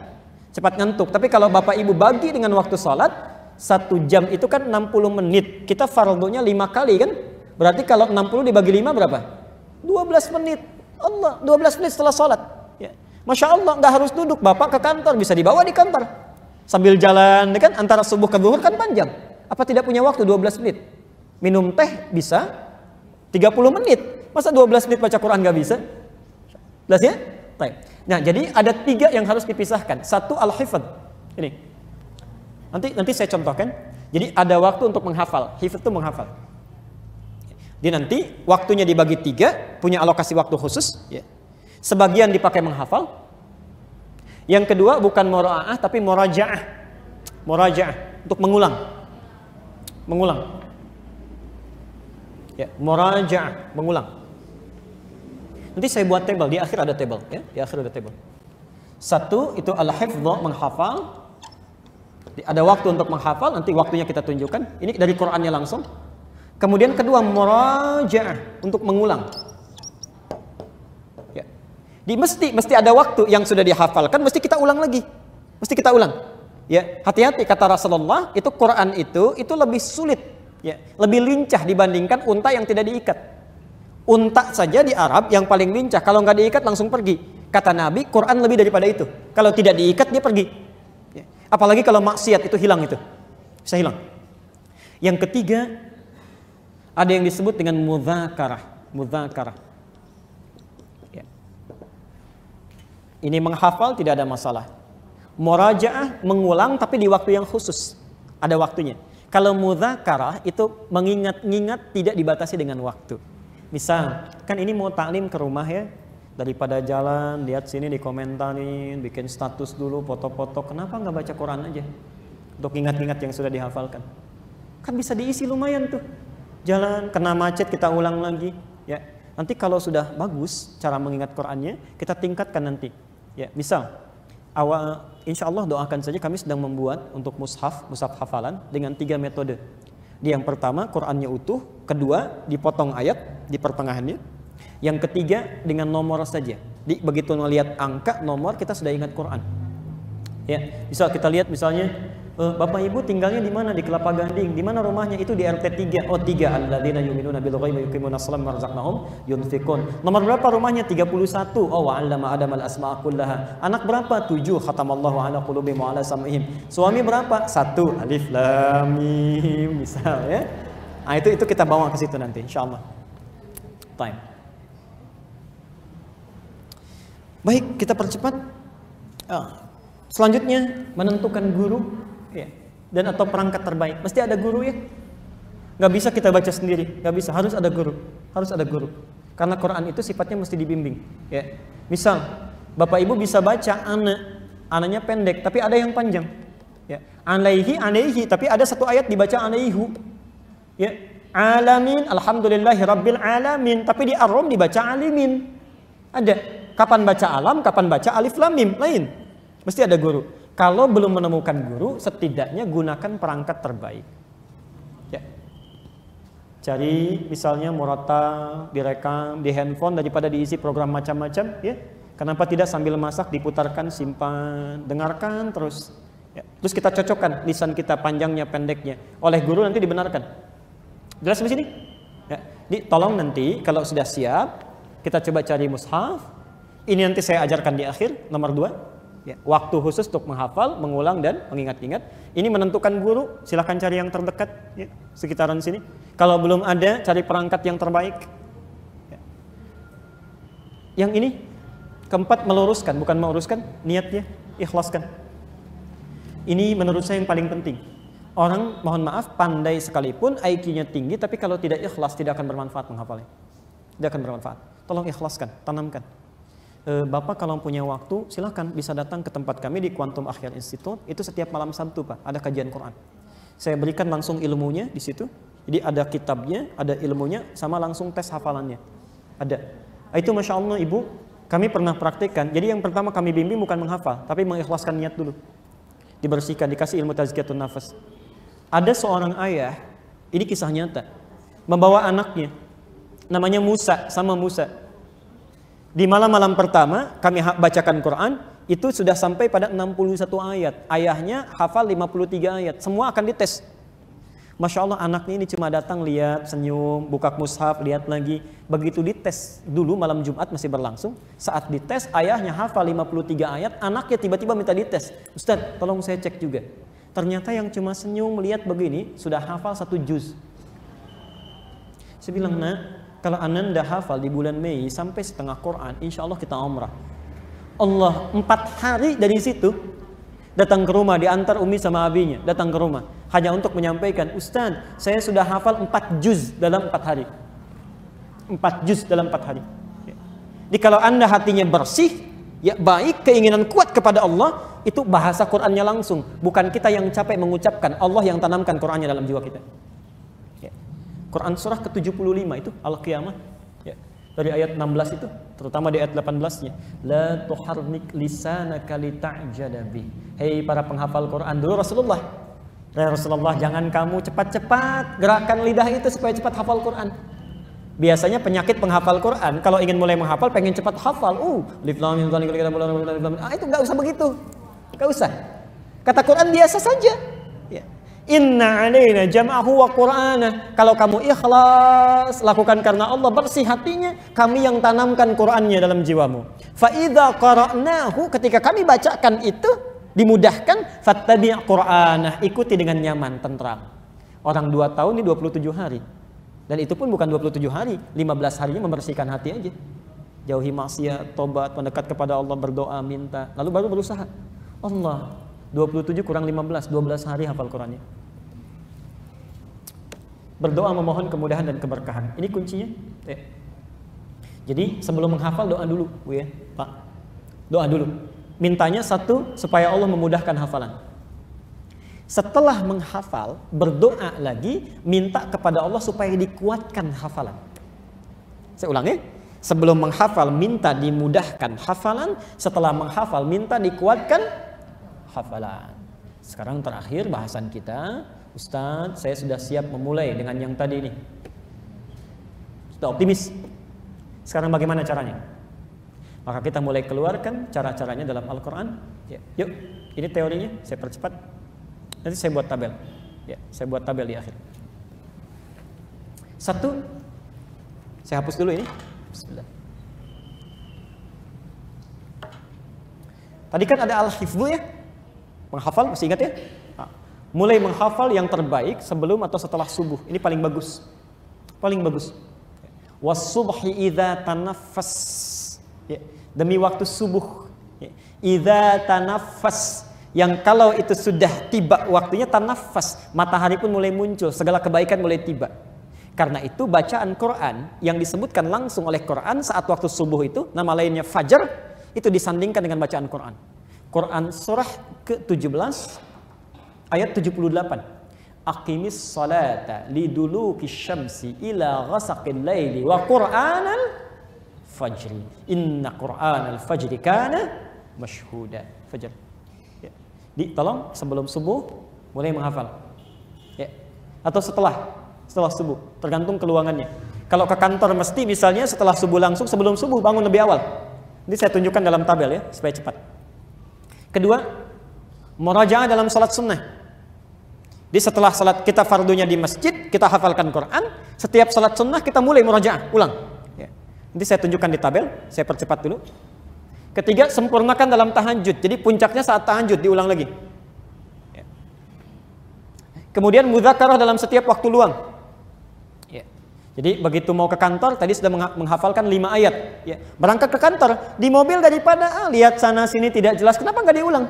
cepat ngantuk. Tapi kalau Bapak Ibu bagi dengan waktu sholat, 1 jam itu kan 60 menit. Kita fardunya 5 kali kan? Berarti kalau 60 dibagi 5 berapa? 12 menit. Allah, 12 menit setelah sholat. Ya. Masya Allah, nggak harus duduk. Bapak ke kantor, bisa dibawa di kantor. Sambil jalan, kan antara subuh ke zuhur kan panjang. Apa tidak punya waktu 12 menit? Minum teh bisa 30 menit. Masa 12 menit baca Quran nggak bisa? Jelas ya? Baik. Nah, jadi ada 3 yang harus dipisahkan. Satu, al-hifdz. Ini. Nanti saya contohkan. Jadi ada waktu untuk menghafal. Hifdz itu menghafal. Jadi nanti waktunya dibagi 3, punya alokasi waktu khusus. Ya. Sebagian dipakai menghafal. Yang kedua bukan mura'ah tapi murajaah. Murajaah untuk mengulang. Ya, murajaah, mengulang. Nanti saya buat tabel, di akhir ada tabel ya, di akhir ada tabel. Satu itu al-hifdz, menghafal. Ada waktu untuk menghafal, nanti waktunya kita tunjukkan. Ini dari Qur'annya langsung. Kemudian kedua murajaah, untuk mengulang. Ya. Mesti ada waktu yang sudah dihafalkan, mesti kita ulang lagi. Mesti kita ulang. Ya, hati-hati kata Rasulullah, itu Quran itu lebih sulit, ya, lebih lincah dibandingkan unta yang tidak diikat. Unta saja di Arab yang paling lincah, kalau nggak diikat langsung pergi. Kata Nabi, Quran lebih daripada itu. Kalau tidak diikat dia pergi. Ya. Apalagi kalau maksiat itu hilang itu. Bisa hilang. Yang ketiga, ada yang disebut dengan mudzakarah. Mudzakarah. Ya. Ini menghafal tidak ada masalah. Murajaah mengulang tapi di waktu yang khusus. Ada waktunya. Kalau mudzakarah itu mengingat-ingat tidak dibatasi dengan waktu. Misal, kan ini mau taklim ke rumah ya, daripada jalan, lihat sini dikomentarin, bikin status dulu, foto-foto, kenapa nggak baca Quran aja? Untuk ingat-ingat yang sudah dihafalkan. Kan bisa diisi lumayan tuh. Jalan, kena macet kita ulang lagi. Ya, nanti kalau sudah bagus cara mengingat Qurannya, kita tingkatkan nanti. Ya, misal, insya Allah doakan saja kami sedang membuat untuk mushaf hafalan dengan 3 metode. Yang pertama Qurannya utuh, kedua dipotong ayat di pertengahannya, yang ketiga dengan nomor saja. Begitu melihat angka nomor kita sudah ingat Quran. Ya, bisa kita lihat misalnya Bapak Ibu tinggalnya di mana? Di Kelapa Gading. Di mana rumahnya? Itu di RT 3. Oh, 3. Alladzina yu'minuna bil ghaibi wa yuqimunas shalata wa razaqnahum yunfiqun. Nomor berapa rumahnya? 31. Oh, wa 'allama Adama al-asma'a kullaha. Anak berapa? 7. Khatamallahu 'ala qulubihim wa 'ala sam'ihim. Suami berapa? 1. Alif lam mim. Misal ya. Nah, itu kita bawa ke situ nanti insyaallah. Time. Baik, kita percepat. Selanjutnya menentukan guru. Ya. Dan atau perangkat terbaik, mesti ada guru ya. Nggak bisa kita baca sendiri, nggak bisa, harus ada guru, Karena Quran itu sifatnya mesti dibimbing. Ya. Misal, Bapak Ibu bisa baca ananya pendek, tapi ada yang panjang. Ya. Alaihi, tapi ada satu ayat dibaca alaihu. Ya. Alamin, alhamdulillahi rabbil alamin, tapi di Ar-Rum dibaca alimin. Ada. Kapan baca alam, kapan baca alif lam mim, lain. Mesti ada guru. Kalau belum menemukan guru, setidaknya gunakan perangkat terbaik. Ya. Cari misalnya muratal, direkam di handphone daripada diisi program macam-macam. Ya. Kenapa tidak sambil masak diputarkan, simpan, dengarkan terus. Ya. Terus kita cocokkan lisan kita panjangnya, pendeknya. Oleh guru nanti dibenarkan. Jelas di sini? Ya. Tolong nanti kalau sudah siap, kita coba cari mushaf. Ini nanti saya ajarkan di akhir, nomor 2. Ya, waktu khusus untuk menghafal, mengulang dan mengingat-ingat. Ini menentukan guru, silahkan cari yang terdekat ya, sekitaran sini. Kalau belum ada, cari perangkat yang terbaik. Ya. Yang ini keempat, meluruskan, bukan meluruskan niatnya, ikhlaskan. Ini menurut saya yang paling penting. Orang mohon maaf pandai sekalipun, IQ-nya tinggi, tapi kalau tidak ikhlas tidak akan bermanfaat menghafalnya. Tidak akan bermanfaat. Tolong ikhlaskan, tanamkan. Bapak kalau punya waktu silahkan bisa datang ke tempat kami di Quantum Akhyar Institute. Itu setiap malam Sabtu Pak, ada kajian Quran. Saya berikan langsung ilmunya di situ. Jadi ada kitabnya, ada ilmunya, sama langsung tes hafalannya. Ada. Itu Masya Allah Ibu, kami pernah praktikkan. Jadi yang pertama kami bimbing bukan menghafal, tapi mengikhlaskan niat dulu. Dibersihkan, dikasih ilmu tazkiyatun nafas. Ada seorang ayah, ini kisah nyata, membawa anaknya, namanya Musa, sama Musa. Di malam-malam pertama kami bacakan Quran, itu sudah sampai pada 61 ayat. Ayahnya hafal 53 ayat. Semua akan dites. Masya Allah anaknya ini cuma datang lihat, senyum, buka mushaf, lihat lagi. Begitu dites dulu malam Jumat masih berlangsung. Saat dites ayahnya hafal 53 ayat, anaknya tiba-tiba minta dites. Ustaz, tolong saya cek juga. Ternyata yang cuma senyum melihat begini sudah hafal 1 juz. Saya bilang, nak, kalau Ananda hafal di bulan Mei sampai setengah Quran, insya Allah kita umrah. Allah 4 hari dari situ datang ke rumah, diantar Umi sama abinya, datang ke rumah. Hanya untuk menyampaikan, Ustaz, saya sudah hafal 4 juz dalam 4 hari. 4 juz dalam 4 hari. Jadi kalau Anda hatinya bersih, ya baik, keinginan kuat kepada Allah, itu bahasa Qurannya langsung. Bukan kita yang capek mengucapkan, Allah yang tanamkan Qurannya dalam jiwa kita. Quran surah ke-75 itu Al-Qiyamah ya. Dari ayat 16 itu, terutama di ayat 18-nya, la tuharnik lisanaka lita'jala bi. Hei para penghafal Quran, dulu Rasulullah, ya Rasulullah, jangan kamu cepat-cepat gerakan lidah itu supaya cepat hafal Quran. Biasanya penyakit penghafal Quran, kalau ingin mulai menghafal pengen cepat hafal. Alif lam mim itu enggak usah begitu. Enggak usah. Kata Quran biasa saja. Ya. Inna alaina jam'ahu wa qur'ana. Kalau kamu ikhlas, lakukan karena Allah, bersih hatinya, kami yang tanamkan Qur'annya dalam jiwamu. Fa idza qara'nahu, ketika kami bacakan itu, dimudahkan, fattabi' qur'anah, ikuti dengan nyaman, tentram. Orang 2 tahun ini 27 hari. Dan itu pun bukan 27 hari, 15 harinya membersihkan hati aja. Jauhi maksiat, tobat, mendekat kepada Allah, berdoa, minta, lalu baru berusaha. Allah, 27 kurang 15, 12 hari hafal Qur'annya. Berdoa memohon kemudahan dan keberkahan. Ini kuncinya. Ya. Jadi sebelum menghafal doa dulu, Bu ya, Pak. Doa dulu. Mintanya satu, supaya Allah memudahkan hafalan. Setelah menghafal, berdoa lagi, minta kepada Allah supaya dikuatkan hafalan. Saya ulangi. Sebelum menghafal, minta dimudahkan hafalan. Setelah menghafal, minta dikuatkan hafalan. Sekarang terakhir bahasan kita, Ustadz, saya sudah siap memulai dengan yang tadi ini. Sudah optimis. Sekarang bagaimana caranya? Maka kita mulai keluarkan cara-caranya dalam Al-Quran. Ya. Yuk, ini teorinya, saya percepat. Nanti saya buat tabel. Ya, saya buat tabel di akhir. 1, saya hapus dulu ini. Bismillah. Tadi kan ada al-hifdzu ya, menghafal, masih ingat ya? Nah, mulai menghafal yang terbaik sebelum atau setelah subuh. Ini paling bagus. Paling bagus. Was-subhi idza tanaffas. Ya, demi waktu subuh. Ya. Idza tanaffas. Yang kalau itu sudah tiba waktunya tanaffas, matahari pun mulai muncul, segala kebaikan mulai tiba. Karena itu bacaan Quran yang disebutkan langsung oleh Quran saat waktu subuh itu, nama lainnya fajar, itu disandingkan dengan bacaan Quran. Quran surah ke-17 ayat 78. Aqimis salata liduluki syamsi ila ghasaqil laili wa Qur'anal fajri. Inna Qur'anal fajri kana mashhuda. Fajar. Ya. Tolong sebelum subuh mulai menghafal. Ya. Atau setelah subuh, tergantung keluangannya. Kalau ke kantor mesti misalnya setelah subuh langsung, sebelum subuh bangun lebih awal. Ini saya tunjukkan dalam tabel ya, supaya cepat. Kedua, murajaah dalam salat sunnah. Di setelah salat kita fardunya di masjid, kita hafalkan Quran. Setiap salat sunnah kita mulai murajaah, ulang. Ya. Nanti saya tunjukkan di tabel, saya percepat dulu. Ketiga, sempurnakan dalam tahajud. Jadi puncaknya saat tahajud, diulang lagi. Ya. Kemudian mudzakarah dalam setiap waktu luang. Ya. Jadi begitu mau ke kantor, tadi sudah menghafalkan 5 ayat. Ya. Berangkat ke kantor, di mobil daripada lihat sana sini tidak jelas, kenapa nggak diulang?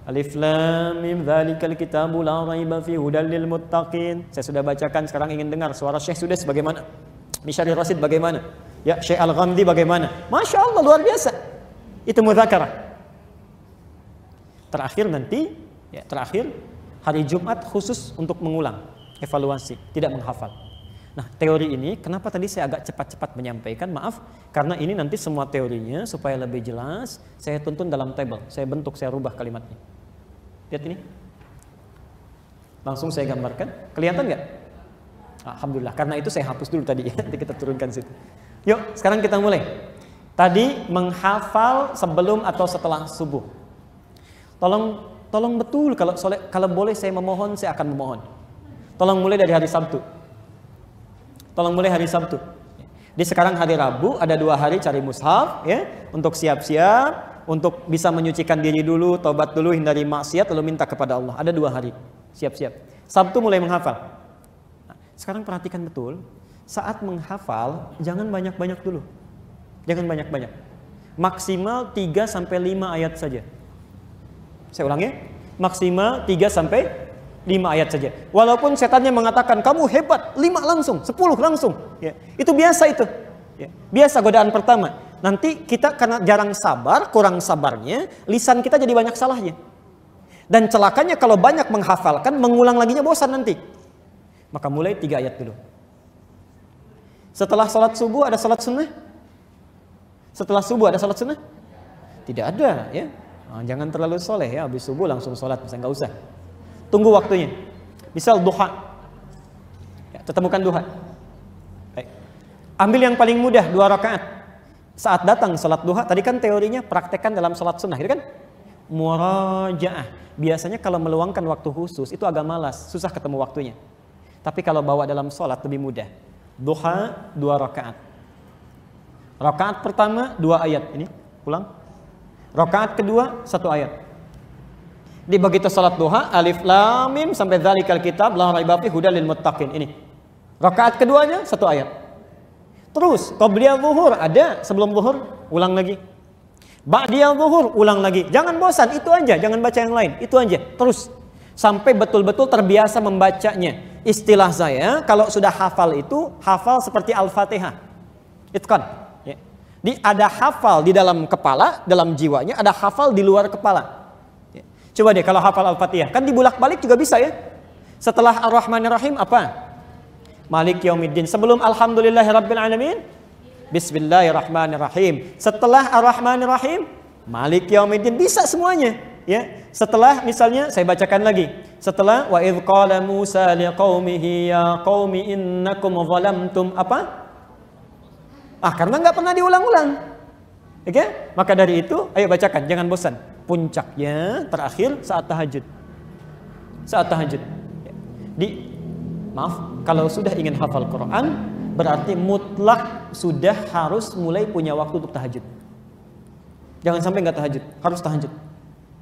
Alif lam mim dzalikal kitabu la raiba fihi hudal lil muttaqin. Saya sudah bacakan, sekarang ingin dengar suara Syekh Sudes bagaimana? Misyari Rasid bagaimana? Ya, Syekh Al-Ghamdi bagaimana? Masya Allah, luar biasa. Itu mudzakarah. Terakhir nanti, ya, terakhir hari Jumat khusus untuk mengulang, evaluasi, tidak menghafal. Nah, teori ini kenapa tadi saya agak cepat-cepat menyampaikan, maaf, karena ini nanti semua teorinya supaya lebih jelas, saya tuntun dalam tabel, saya bentuk, saya rubah kalimatnya. Lihat ini. Langsung saya gambarkan. Kelihatan nggak? Alhamdulillah, karena itu saya hapus dulu tadi, nanti kita turunkan situ. Yuk, sekarang kita mulai. Tadi menghafal sebelum atau setelah subuh. Tolong betul, kalau boleh saya memohon, saya akan memohon. Tolong mulai dari hari Sabtu. Tolong mulai hari Sabtu. Di sekarang hari Rabu, ada 2 hari cari mushaf, ya, untuk siap-siap, untuk bisa menyucikan diri dulu, tobat dulu, hindari maksiat, lalu minta kepada Allah. Ada 2 hari, siap-siap. Sabtu mulai menghafal. Nah, sekarang perhatikan betul, saat menghafal jangan banyak-banyak dulu. Jangan banyak-banyak. Maksimal 3-5 ayat saja. Saya ulangi, maksimal 3-5 ayat saja. Walaupun setannya mengatakan kamu hebat, 5 langsung, 10 langsung. Ya, itu biasa itu. Ya, biasa godaan pertama. Nanti kita karena jarang sabar, kurang sabarnya, lisan kita jadi banyak salahnya. Dan celakanya kalau banyak menghafalkan, mengulang laginya bosan nanti. Maka mulai 3 ayat dulu. Setelah salat subuh ada salat sunnah? Setelah subuh ada salat sunnah? Tidak ada, ya. Nah, jangan terlalu soleh ya, habis subuh langsung salat, bisa nggak usah. Tunggu waktunya. Misal duha. Ya, temukan duha. Baik. Ambil yang paling mudah 2 rakaat. Saat datang salat duha, tadi kan teorinya praktekkan dalam salat sunnah, gitu kan? murajaah. Biasanya kalau meluangkan waktu khusus itu agak malas, susah ketemu waktunya. Tapi kalau bawa dalam sholat lebih mudah. Duha 2 rakaat. Rakaat pertama 2 ayat. Ini ulang. Rakaat kedua 1 ayat. Di begitu sholat duha, alif lam mim sampai dzalikal kitab la raiba fihi hudal lil muttaqin. Ini. Rakaat keduanya 1 ayat. Terus qabliyadz zuhur ada sebelum zuhur, ulang lagi. Ba'diyadz zuhur, ulang lagi. Jangan bosan, itu aja, jangan baca yang lain. Itu aja. Terus sampai betul-betul terbiasa membacanya. Istilah saya, kalau sudah hafal itu, hafal seperti Al-Fatihah. Itqan. Ya. Ada hafal di dalam kepala, dalam jiwanya, ada hafal di luar kepala. Ya. Coba deh kalau hafal Al-Fatihah, kan dibulak-balik juga bisa ya. Setelah Ar-Rahmanir-Rahim apa? Malik Yaumiddin. Sebelum Alhamdulillahirabbil alamin, Bismillahirrahmanirrahim. Setelah Ar-Rahmanir-Rahim, Malik Yaumiddin. Bisa semuanya. Ya. Setelah misalnya saya bacakan lagi. Setelah wa idz qala Musa liqaumihi ya qaumi innakum zalamtum apa? Karena nggak pernah diulang-ulang. Oke? Maka dari itu ayo bacakan, jangan bosan. Puncaknya terakhir saat tahajud. Saat tahajud. Maaf, kalau sudah ingin hafal Quran berarti mutlak sudah harus mulai punya waktu untuk tahajud. Jangan sampai nggak tahajud, harus tahajud.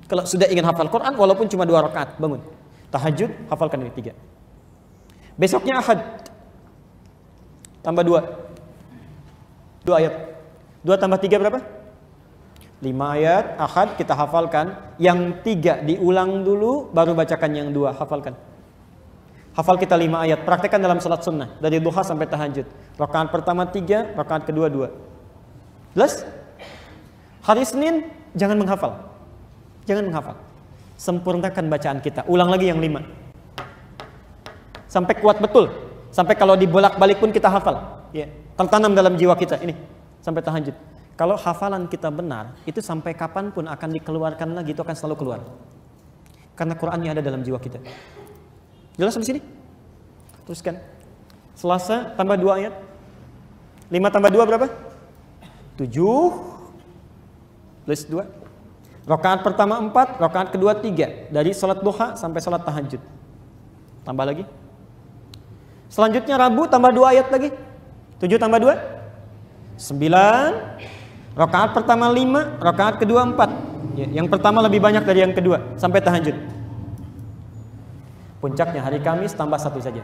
Kalau sudah ingin hafal Quran walaupun cuma 2 rakaat, bangun. Tahajud, hafalkan ini 3. Besoknya Ahad. Tambah 2. 2 ayat. 2 tambah 3 berapa? 5 ayat. Ahad kita hafalkan. Yang 3 diulang dulu baru bacakan yang 2, hafalkan. Hafal kita 5 ayat. Praktekkan dalam salat sunnah dari duha sampai tahajud. Rakaat pertama 3, rakaat kedua 2. Jelas? Hari Senin jangan menghafal. Jangan menghafal. Sempurnakan bacaan kita. Ulang lagi yang 5. Sampai kuat betul. Sampai kalau dibolak-balik pun kita hafal. Ya, tertanam dalam jiwa kita ini sampai tahajud. Kalau hafalan kita benar, itu sampai kapanpun akan dikeluarkan lagi, itu akan selalu keluar. Karena Qur'annya ada dalam jiwa kita. Jelas sampai sini? Teruskan. Selasa tambah 2 ayat. 5 tambah 2 berapa? 7 plus 2. Rakaat pertama 4, rakaat kedua 3. Dari salat duha sampai salat tahajud. Tambah lagi. Selanjutnya Rabu tambah 2 ayat lagi. 7 tambah 2 9. Rakaat pertama 5, rakaat kedua 4. Ya, yang pertama lebih banyak dari yang kedua sampai tahajud. Puncaknya hari Kamis tambah 1 saja.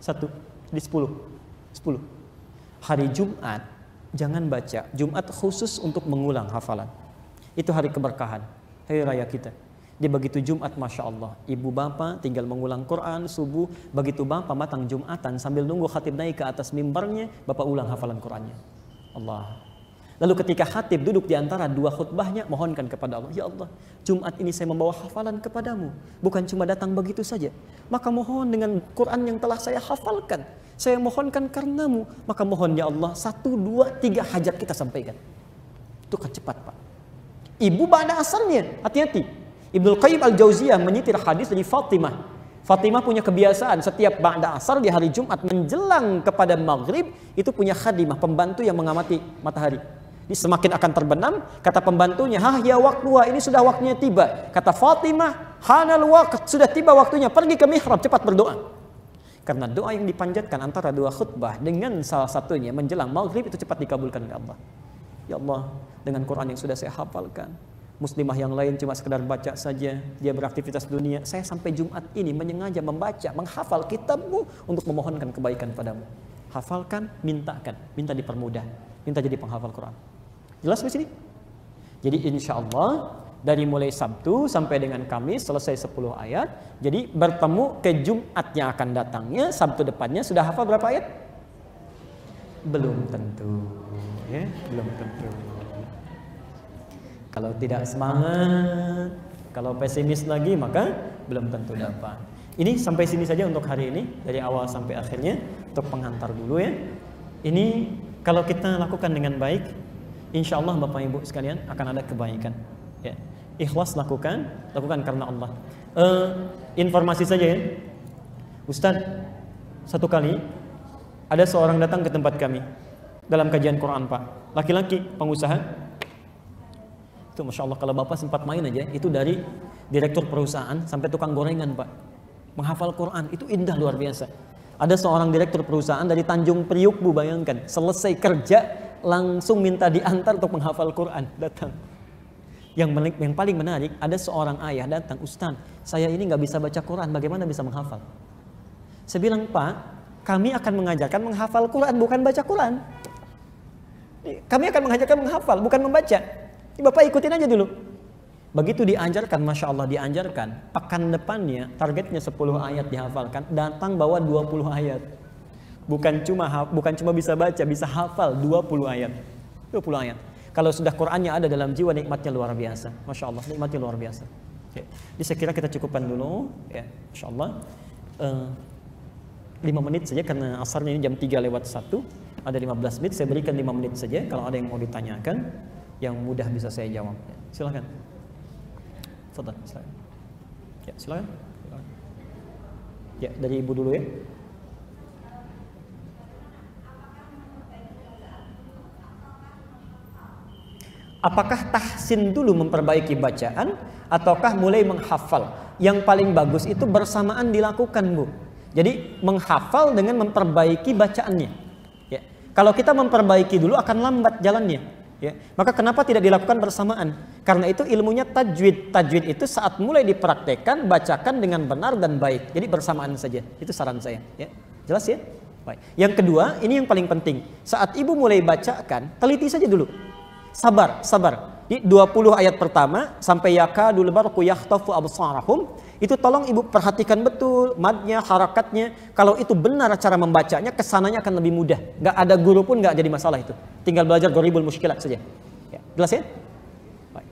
1 di 10. 10. Hari Jumat jangan baca. Jumat khusus untuk mengulang hafalan. Itu hari keberkahan, hari raya kita. Di begitu Jumat, Masya Allah, ibu bapak tinggal mengulang Quran subuh. Begitu bapak matang Jumatan sambil nunggu khatib naik ke atas mimbarnya, bapak ulang hafalan Qurannya. Allah. Lalu ketika khatib duduk di antara 2 khutbahnya, mohonkan kepada Allah, ya Allah, Jumat ini saya membawa hafalan kepadamu, bukan cuma datang begitu saja. Maka mohon dengan Quran yang telah saya hafalkan, saya mohonkan karenamu. Maka mohon ya Allah, 1, 2, 3 hajat kita sampaikan. Itu kan cepat Pak. Ibu ba'da asarnya, hati-hati. Ibnu Qayyim al-Jauziyah menyitir hadis dari Fatimah. Fatimah punya kebiasaan setiap ba'da asar di hari Jumat menjelang kepada maghrib itu punya khadimah, pembantu yang mengamati matahari. Ini semakin akan terbenam, kata pembantunya, ya waktuha, ini sudah waktunya tiba. Kata Fatimah, hanal waqt, sudah tiba waktunya, pergi ke mihrab, cepat berdoa. Karena doa yang dipanjatkan antara 2 khutbah dengan salah satunya menjelang maghrib itu cepat dikabulkan oleh Allah. Ya Allah, dengan Quran yang sudah saya hafalkan, muslimah yang lain cuma sekedar baca saja, dia beraktivitas dunia, saya sampai Jumat ini menyengaja membaca, menghafal kitabmu untuk memohonkan kebaikan padamu. Hafalkan, mintakan, minta dipermudah, minta jadi penghafal Quran. Jelas di sini? Jadi insya Allah dari mulai Sabtu sampai dengan Kamis selesai 10 ayat. Jadi bertemu ke Jumat yang akan datangnya, Sabtu depannya sudah hafal berapa ayat? Belum tentu. Ya, belum tentu. Kalau tidak semangat, kalau pesimis lagi maka belum tentu dapat. Ini sampai sini saja untuk hari ini, dari awal sampai akhirnya, untuk penghantar dulu ya. Ini kalau kita lakukan dengan baik, insya Allah Bapak Ibu sekalian akan ada kebaikan. Ya. Ikhlas lakukan karena Allah. Informasi saja ya, Ustadz, satu kali ada seorang datang ke tempat kami dalam kajian Quran Pak, laki-laki pengusaha. Itu Masya Allah, kalau Bapak sempat main aja, itu dari direktur perusahaan sampai tukang gorengan Pak. Menghafal Quran, itu indah luar biasa. Ada seorang direktur perusahaan dari Tanjung Priuk Bu, bayangkan. Selesai kerja, langsung minta diantar untuk menghafal Quran, datang. Yang paling menarik, ada seorang ayah datang, Ustaz, saya ini nggak bisa baca Quran, bagaimana bisa menghafal? Saya bilang, Pak, kami akan mengajarkan menghafal Quran, bukan baca Quran. Kami akan mengajarkan menghafal, bukan membaca. Bapak ikutin aja dulu. Begitu diajarkan, Masya Allah diajarkan, pekan depannya targetnya 10 ayat dihafalkan, datang bawa 20 ayat. Bukan cuma bisa baca, bisa hafal 20 ayat. 20 ayat. Kalau sudah Qur'annya ada dalam jiwa, nikmatnya luar biasa. Masya Allah, nikmatnya luar biasa. Oke. Jadi saya kira kita cukupkan dulu, ya, Masya Allah. 5 menit saja karena asarnya ini jam 3:01. Ada 15 menit, saya berikan 5 menit saja. Kalau ada yang mau ditanyakan, yang mudah bisa saya jawab. Ya, silakan. Fadhal, silakan. Ya, silakan. Ya, dari Ibu dulu ya. Apakah tahsin dulu memperbaiki bacaan ataukah mulai menghafal? Yang paling bagus itu bersamaan dilakukan, Bu. Jadi menghafal dengan memperbaiki bacaannya. Ya. Kalau kita memperbaiki dulu akan lambat jalannya. Ya. Maka kenapa tidak dilakukan bersamaan? Karena itu ilmunya tajwid. Tajwid itu saat mulai dipraktekkan, bacakan dengan benar dan baik. Jadi bersamaan saja. Itu saran saya. Ya. Jelas ya? Baik. Yang kedua, ini yang paling penting. Saat ibu mulai bacakan, teliti saja dulu. Sabar. Di 20 ayat pertama sampai yakadul barqu yakhtafu absarahum, itu tolong ibu perhatikan betul madnya, harakatnya. Kalau itu benar cara membacanya, kesananya akan lebih mudah. Nggak ada guru pun nggak jadi masalah itu. Tinggal belajar Gharibul Mushkilat saja. Ya, jelas ya? Baik.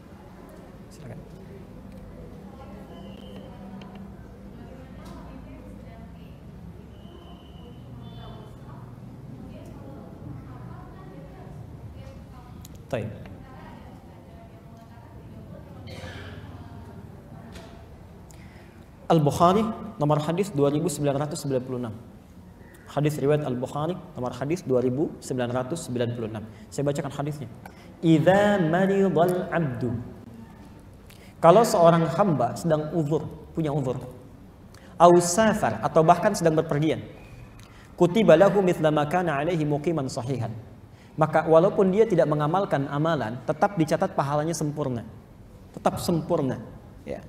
Silakan. Baik. Al-Bukhari nomor hadis 2996. Hadis riwayat Al-Bukhari nomor hadis 2996. Saya bacakan hadisnya. Idza maridal 'abdu. Kalau seorang hamba sedang punya uzur. Au safar, atau bahkan sedang berpergian. Kutiba lahu mithla ma kana 'alaihi muqiman sahihan. Maka walaupun dia tidak mengamalkan amalan, tetap dicatat pahalanya sempurna. Tetap sempurna, ya.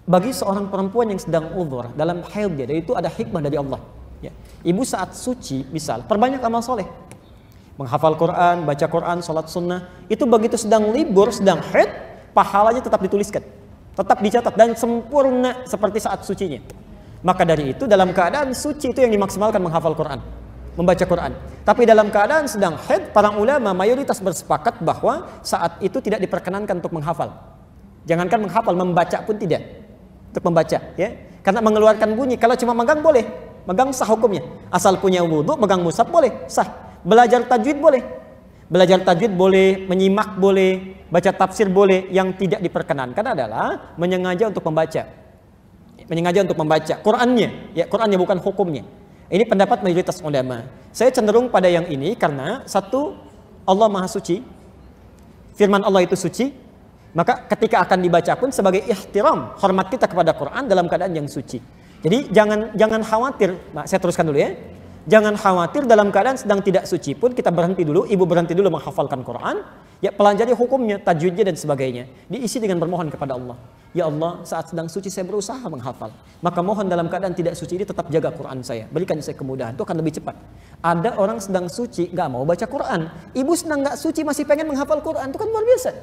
Bagi seorang perempuan yang sedang uzur dalam haid dia, itu ada hikmah dari Allah. Ya. Ibu saat suci, misal, perbanyak amal soleh, menghafal Quran, baca Quran, sholat sunnah. Itu begitu sedang libur, sedang haid, pahalanya tetap dituliskan, tetap dicatat dan sempurna seperti saat sucinya. Maka dari itu dalam keadaan suci itu yang dimaksimalkan menghafal Quran, membaca Quran. Tapi dalam keadaan sedang haid, para ulama mayoritas bersepakat bahwa saat itu tidak diperkenankan untuk menghafal. Jangankan menghafal, membaca pun tidak. Untuk membaca, ya, karena mengeluarkan bunyi. Kalau cuma megang boleh, megang sah hukumnya. Asal punya wudhu, megang mushaf boleh, sah. Belajar tajwid boleh, menyimak boleh, baca tafsir boleh. Yang tidak diperkenankan adalah menyengaja untuk membaca, Qurannya, ya, Qurannya bukan hukumnya. Ini pendapat mayoritas ulama. Saya cenderung pada yang ini karena satu, Allah Maha Suci, firman Allah itu suci. Maka ketika akan dibaca pun sebagai ihtiram, hormat kita kepada Quran dalam keadaan yang suci. Jadi jangan khawatir. Nah, saya teruskan dulu ya. Jangan khawatir dalam keadaan sedang tidak suci pun kita berhenti dulu, ibu berhenti dulu menghafalkan Quran, ya, pelajari hukumnya, tajwidnya dan sebagainya. Diisi dengan bermohon kepada Allah. Ya Allah, saat sedang suci saya berusaha menghafal. Maka mohon dalam keadaan tidak suci ini tetap jaga Quran saya. Berikan saya kemudahan, itu akan lebih cepat. Ada orang sedang suci nggak mau baca Quran. Ibu sedang nggak suci masih pengen menghafal Quran, itu kan luar biasa.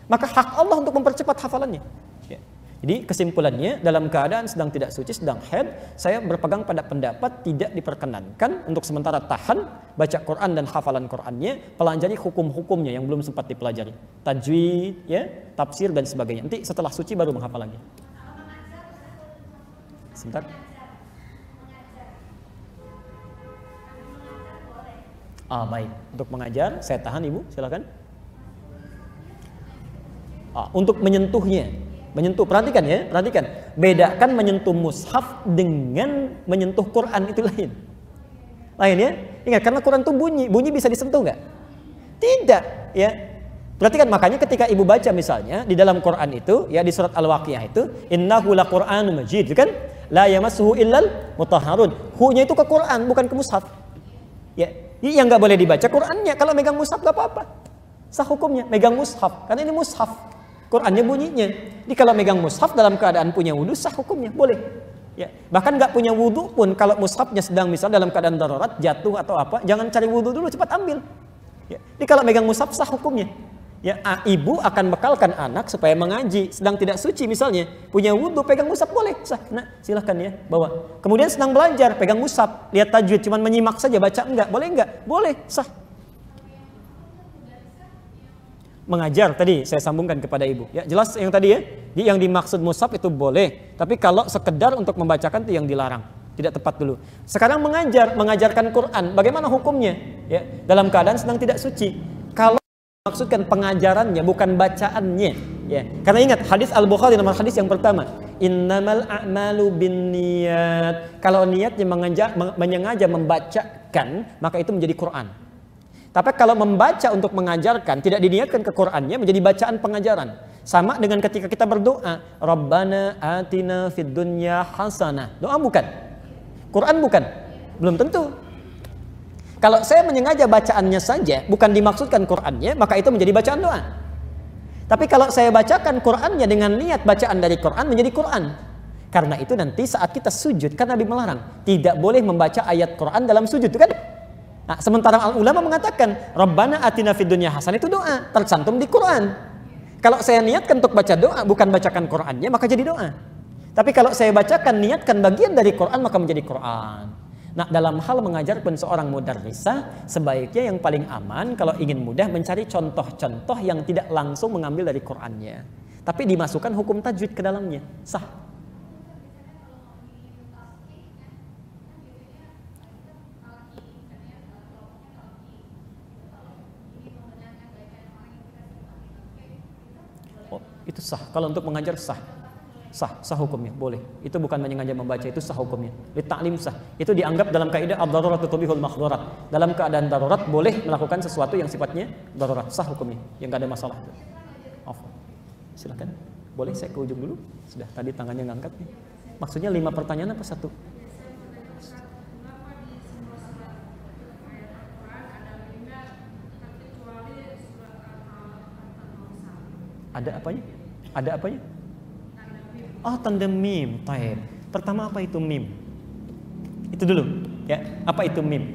Maka hak Allah untuk mempercepat hafalannya. Ya. Jadi kesimpulannya, dalam keadaan sedang tidak suci, sedang haid, saya berpegang pada pendapat tidak diperkenankan untuk sementara tahan baca Quran dan hafalan Qurannya, pelajari hukum-hukumnya yang belum sempat dipelajari, tajwid, ya, tafsir dan sebagainya. Nanti setelah suci baru menghafal lagi. Sebentar. Baik. Untuk mengajar, saya tahan ibu, silakan. Untuk menyentuhnya, perhatikan ya, bedakan menyentuh mushaf dengan menyentuh Quran, itu lain ya. Ingat, karena Quran itu bunyi bisa disentuh nggak? Tidak, ya. Perhatikan, makanya ketika ibu baca misalnya di dalam Quran itu, ya di surat Al-Waqiah itu, innahu laqur'anun majid, kan? La yamassuhu illal mutahharun. Hu-nya itu ke Quran, bukan ke mushaf. Ya, yang nggak boleh dibaca Qurannya. Kalau megang mushaf nggak apa-apa, sah hukumnya. Megang mushaf, karena ini mushaf. Qurannya bunyinya. Jadi kalau megang mushaf dalam keadaan punya wudu, sah hukumnya, boleh. Ya, bahkan nggak punya wudu pun, kalau mushafnya sedang misal dalam keadaan darurat, jatuh atau apa, jangan cari wudu dulu, cepat ambil. Ya, jadi kalau megang mushaf sah hukumnya. Ya, ibu akan bekalkan anak supaya mengaji, sedang tidak suci misalnya, punya wudu, pegang mushaf boleh, sah. Nah, silahkan ya, bawa. Kemudian sedang belajar, pegang mushaf, lihat tajwid, cuman menyimak saja, baca enggak, boleh enggak? Boleh, sah. Mengajar tadi saya sambungkan kepada ibu. Ya, jelas yang tadi ya, yang dimaksud mushaf itu boleh, tapi kalau sekedar untuk membacakan itu yang dilarang, tidak tepat dulu. Sekarang mengajarkan Quran, bagaimana hukumnya? Ya, dalam keadaan sedang tidak suci. Kalau maksudkan pengajarannya bukan bacaannya, ya. Karena ingat hadis Al-Bukhari nomor hadis yang pertama, innamal a'malu binniyat. Kalau niatnya menyengaja membacakan, maka itu menjadi Quran. Tapi kalau membaca untuk mengajarkan, tidak diniatkan ke Qurannya, menjadi bacaan pengajaran. Sama dengan ketika kita berdoa, Rabbana atina fid dunya hasanah. Doa bukan? Quran bukan? Belum tentu. Kalau saya menyengaja bacaannya saja, bukan dimaksudkan Qurannya, maka itu menjadi bacaan doa. Tapi kalau saya bacakan Qurannya dengan niat bacaan dari Quran, menjadi Quran. Karena itu nanti saat kita sujud, kan Nabi melarang, tidak boleh membaca ayat Quran dalam sujud, kan? Nah, sementara ulama mengatakan, Rabbana atina fid dunya hasanah itu doa, tercantum di Quran. Kalau saya niatkan untuk baca doa, bukan bacakan Qurannya, maka jadi doa. Tapi kalau saya bacakan, niatkan bagian dari Quran, maka menjadi Quran. Nah, dalam hal mengajar pun seorang mudarrisah, sebaiknya yang paling aman kalau ingin mudah mencari contoh-contoh yang tidak langsung mengambil dari Qurannya, tapi dimasukkan hukum tajwid ke dalamnya, sah. Oh, itu sah. Kalau untuk mengajar sah. Sah hukumnya, boleh. Itu bukan menyengaja membaca, itu sah hukumnya. Li ta'lim sah. Itu dianggap dalam kaidah ad-daruratu tubihul mahdhurat. Dalam keadaan darurat boleh melakukan sesuatu yang sifatnya darurat, sah hukumnya. Yang enggak ada masalah. Off. Silakan. Boleh saya ke ujung dulu? Sudah tadi tangannya ngangkat nih. Maksudnya 5 pertanyaan apa 1? Ada apanya? Ada apanya? Oh, tanda mim. Taib. Pertama apa itu mim? Itu dulu, ya. Apa itu mim?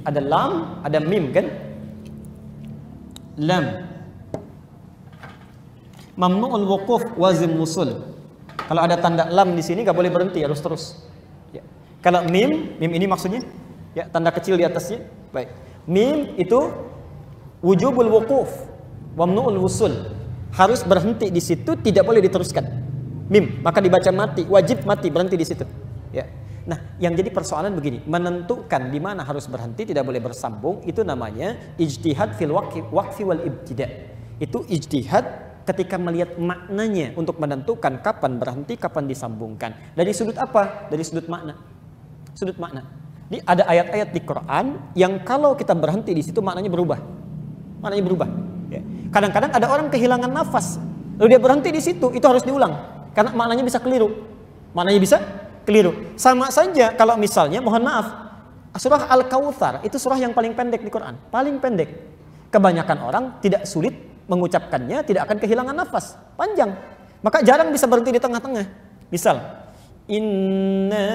Ada lam, ada mim, kan? Lam. Mamnu'ul wuquf wazim wusul. Kalau ada tanda lam di sini nggak boleh berhenti, harus terus. Ya. Kalau mim ini maksudnya, ya, tanda kecil di atasnya. Baik. Mim itu wujubul wuquf, mamnu'ul wusul. Harus berhenti di situ, tidak boleh diteruskan. Mim, maka dibaca mati, wajib mati, berhenti di situ. Ya. Nah, yang jadi persoalan begini, menentukan di mana harus berhenti, tidak boleh bersambung, itu namanya ijtihad fil waqfi wal ibtida. Itu ijtihad ketika melihat maknanya untuk menentukan kapan berhenti, kapan disambungkan. Dari sudut apa? Dari sudut makna. Sudut makna. Ini ada ayat-ayat di Quran yang kalau kita berhenti di situ maknanya berubah. Maknanya berubah. Ya. Kadang-kadang ada orang kehilangan nafas, lalu dia berhenti di situ, itu harus diulang. Karena maknanya bisa keliru. Maknanya bisa keliru. Sama saja kalau misalnya, mohon maaf, surah Al-Kautsar itu surah yang paling pendek di Quran. Paling pendek. Kebanyakan orang tidak sulit mengucapkannya, tidak akan kehilangan nafas. Panjang. Maka jarang bisa berhenti di tengah-tengah. Misal, inna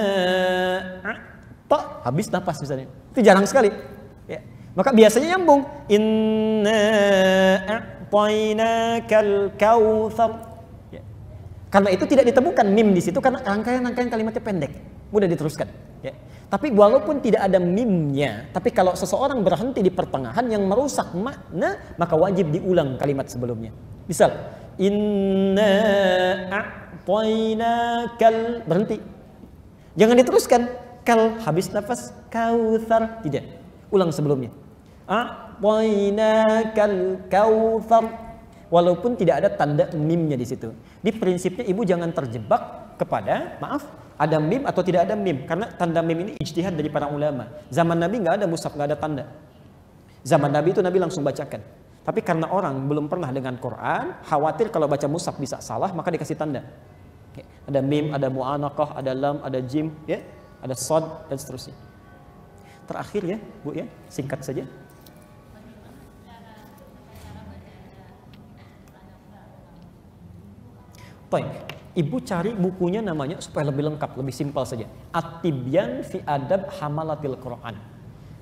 a'ta, habis nafas misalnya. Itu jarang sekali. Ya. Maka biasanya nyambung. Inna a'tainakal kautsar. Karena itu tidak ditemukan mim di situ karena rangkaian kalimatnya pendek, mudah diteruskan. Ya. Tapi walaupun tidak ada mimnya, tapi kalau seseorang berhenti di pertengahan yang merusak makna, maka wajib diulang kalimat sebelumnya. Misal, inna a'tainakal, berhenti. Jangan diteruskan. Kal, habis nafas, kautsar, tidak. Ulang sebelumnya. A'tainakal kautsar. Walaupun tidak ada tanda mimnya di situ. Di prinsipnya ibu jangan terjebak kepada, maaf, ada mim atau tidak ada mim. Karena tanda mim ini ijtihad dari para ulama. Zaman Nabi nggak ada mushaf, nggak ada tanda. Zaman Nabi itu Nabi langsung bacakan. Tapi karena orang belum pernah dengan Quran, khawatir kalau baca mushaf bisa salah, maka dikasih tanda. Ya, ada mim, ada mu'anaqah, ada lam, ada jim, ya, ada sod dan seterusnya. Terakhir ya, Bu ya, singkat saja. Baik, Ibu cari bukunya namanya supaya lebih lengkap, lebih simpel saja. At-Tibyan fi Adab Hamalatil Quran.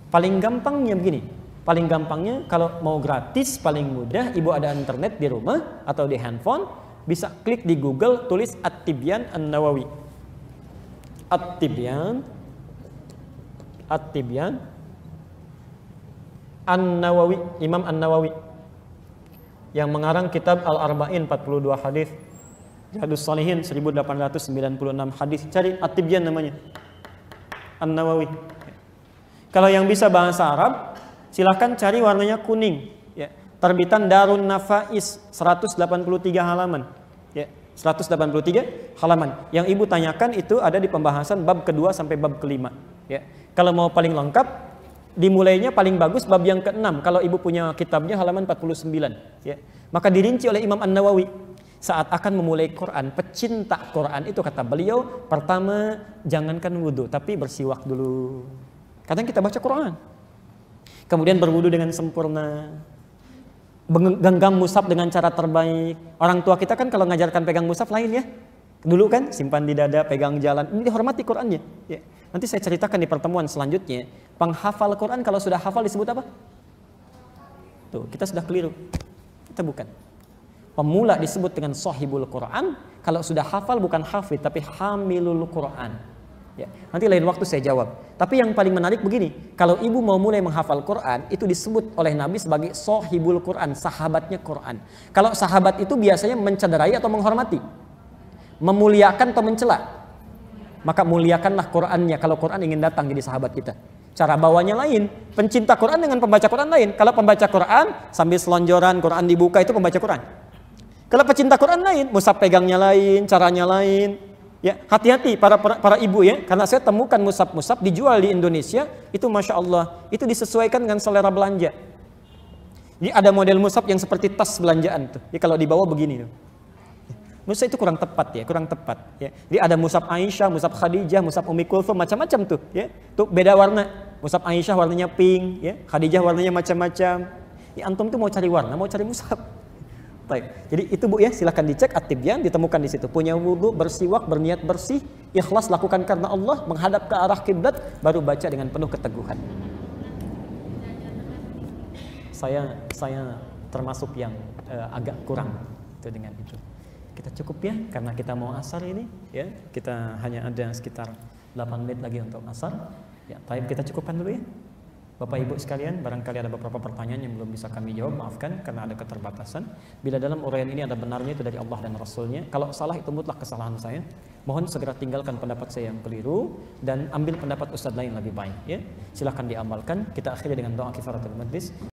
Paling gampangnya begini. Paling gampangnya kalau mau gratis, paling mudah, Ibu ada internet di rumah atau di handphone, bisa klik di Google, tulis At-Tibyan An-Nawawi. At-Tibyan An-Nawawi, Imam An-Nawawi yang mengarang kitab Al-Arba'in 42 hadis. Jihadus Shalihin 1896 hadis. Cari At-Tibyan namanya. An-Nawawi. Kalau yang bisa bahasa Arab, silahkan cari warnanya kuning. Ya. Terbitan Darun Nafais 183 halaman. Ya. 183 halaman. Yang Ibu tanyakan itu ada di pembahasan bab kedua sampai bab kelima. Ya. Kalau mau paling lengkap, dimulainya paling bagus bab yang ke-6. Kalau Ibu punya kitabnya halaman 49. Ya. Maka dirinci oleh Imam An-Nawawi. Saat akan memulai Quran, pecinta Quran itu kata beliau, pertama jangankan wudhu, tapi bersiwak dulu. Kadang kita baca Quran, kemudian berwudhu dengan sempurna, genggam mushaf dengan cara terbaik. Orang tua kita kan kalau ngajarkan pegang mushaf lain ya. Dulu kan simpan di dada, pegang jalan. Ini dihormati Qurannya. Ya. Nanti saya ceritakan di pertemuan selanjutnya. Penghafal Quran kalau sudah hafal disebut apa? Tuh, kita sudah keliru. Kita bukan. Pemula disebut dengan sahibul Quran. Kalau sudah hafal bukan hafid tapi hamilul Quran. Ya, nanti lain waktu saya jawab. Tapi yang paling menarik begini, kalau Ibu mau mulai menghafal Quran, itu disebut oleh Nabi sebagai sahibul Quran, sahabatnya Quran. Kalau sahabat itu biasanya mencederai atau menghormati, memuliakan atau mencela. Maka muliakanlah Qurannya kalau Quran ingin datang jadi sahabat kita. Cara bawanya lain. Pencinta Quran dengan pembaca Quran lain. Kalau pembaca Quran sambil selonjoran, Quran dibuka, itu pembaca Quran. Kalau pecinta Quran lain, mushaf pegangnya lain, caranya lain. Ya, hati-hati para ibu ya, karena saya temukan mushaf dijual di Indonesia, itu Masya Allah, itu disesuaikan dengan selera belanja. Jadi ada model mushaf yang seperti tas belanjaan tuh. Jadi kalau dibawa begini tuh. Mushaf itu kurang tepat ya, kurang tepat. Ya. Jadi ada mushaf Aisyah, mushaf Khadijah, mushaf Ummi Kulthum, macam-macam tuh. Ya. Tuh beda warna. Mushaf Aisyah warnanya pink, ya. Khadijah warnanya macam-macam. Ya, antum tuh mau cari warna, mau cari mushaf. Baik. Jadi itu Bu ya, silakan dicek At-Tibyan, ditemukan di situ. Punya wudu, bersiwak, berniat bersih, ikhlas lakukan karena Allah, menghadap ke arah kiblat, baru baca dengan penuh keteguhan. Saya termasuk yang agak kurang itu dengan itu. Kita cukup ya, karena kita mau asar ini ya. Kita hanya ada sekitar 8 menit lagi untuk asar. Ya, baik, kita cukupkan dulu ya. Bapak Ibu sekalian, barangkali ada beberapa pertanyaan yang belum bisa kami jawab, maafkan karena ada keterbatasan. Bila dalam uraian ini ada benarnya itu dari Allah dan Rasulnya. Kalau salah itu mutlak kesalahan saya. Mohon segera tinggalkan pendapat saya yang keliru dan ambil pendapat ustadz lain lebih baik. Ya, silahkan diamalkan. Kita akhiri dengan doa kifaratul majlis.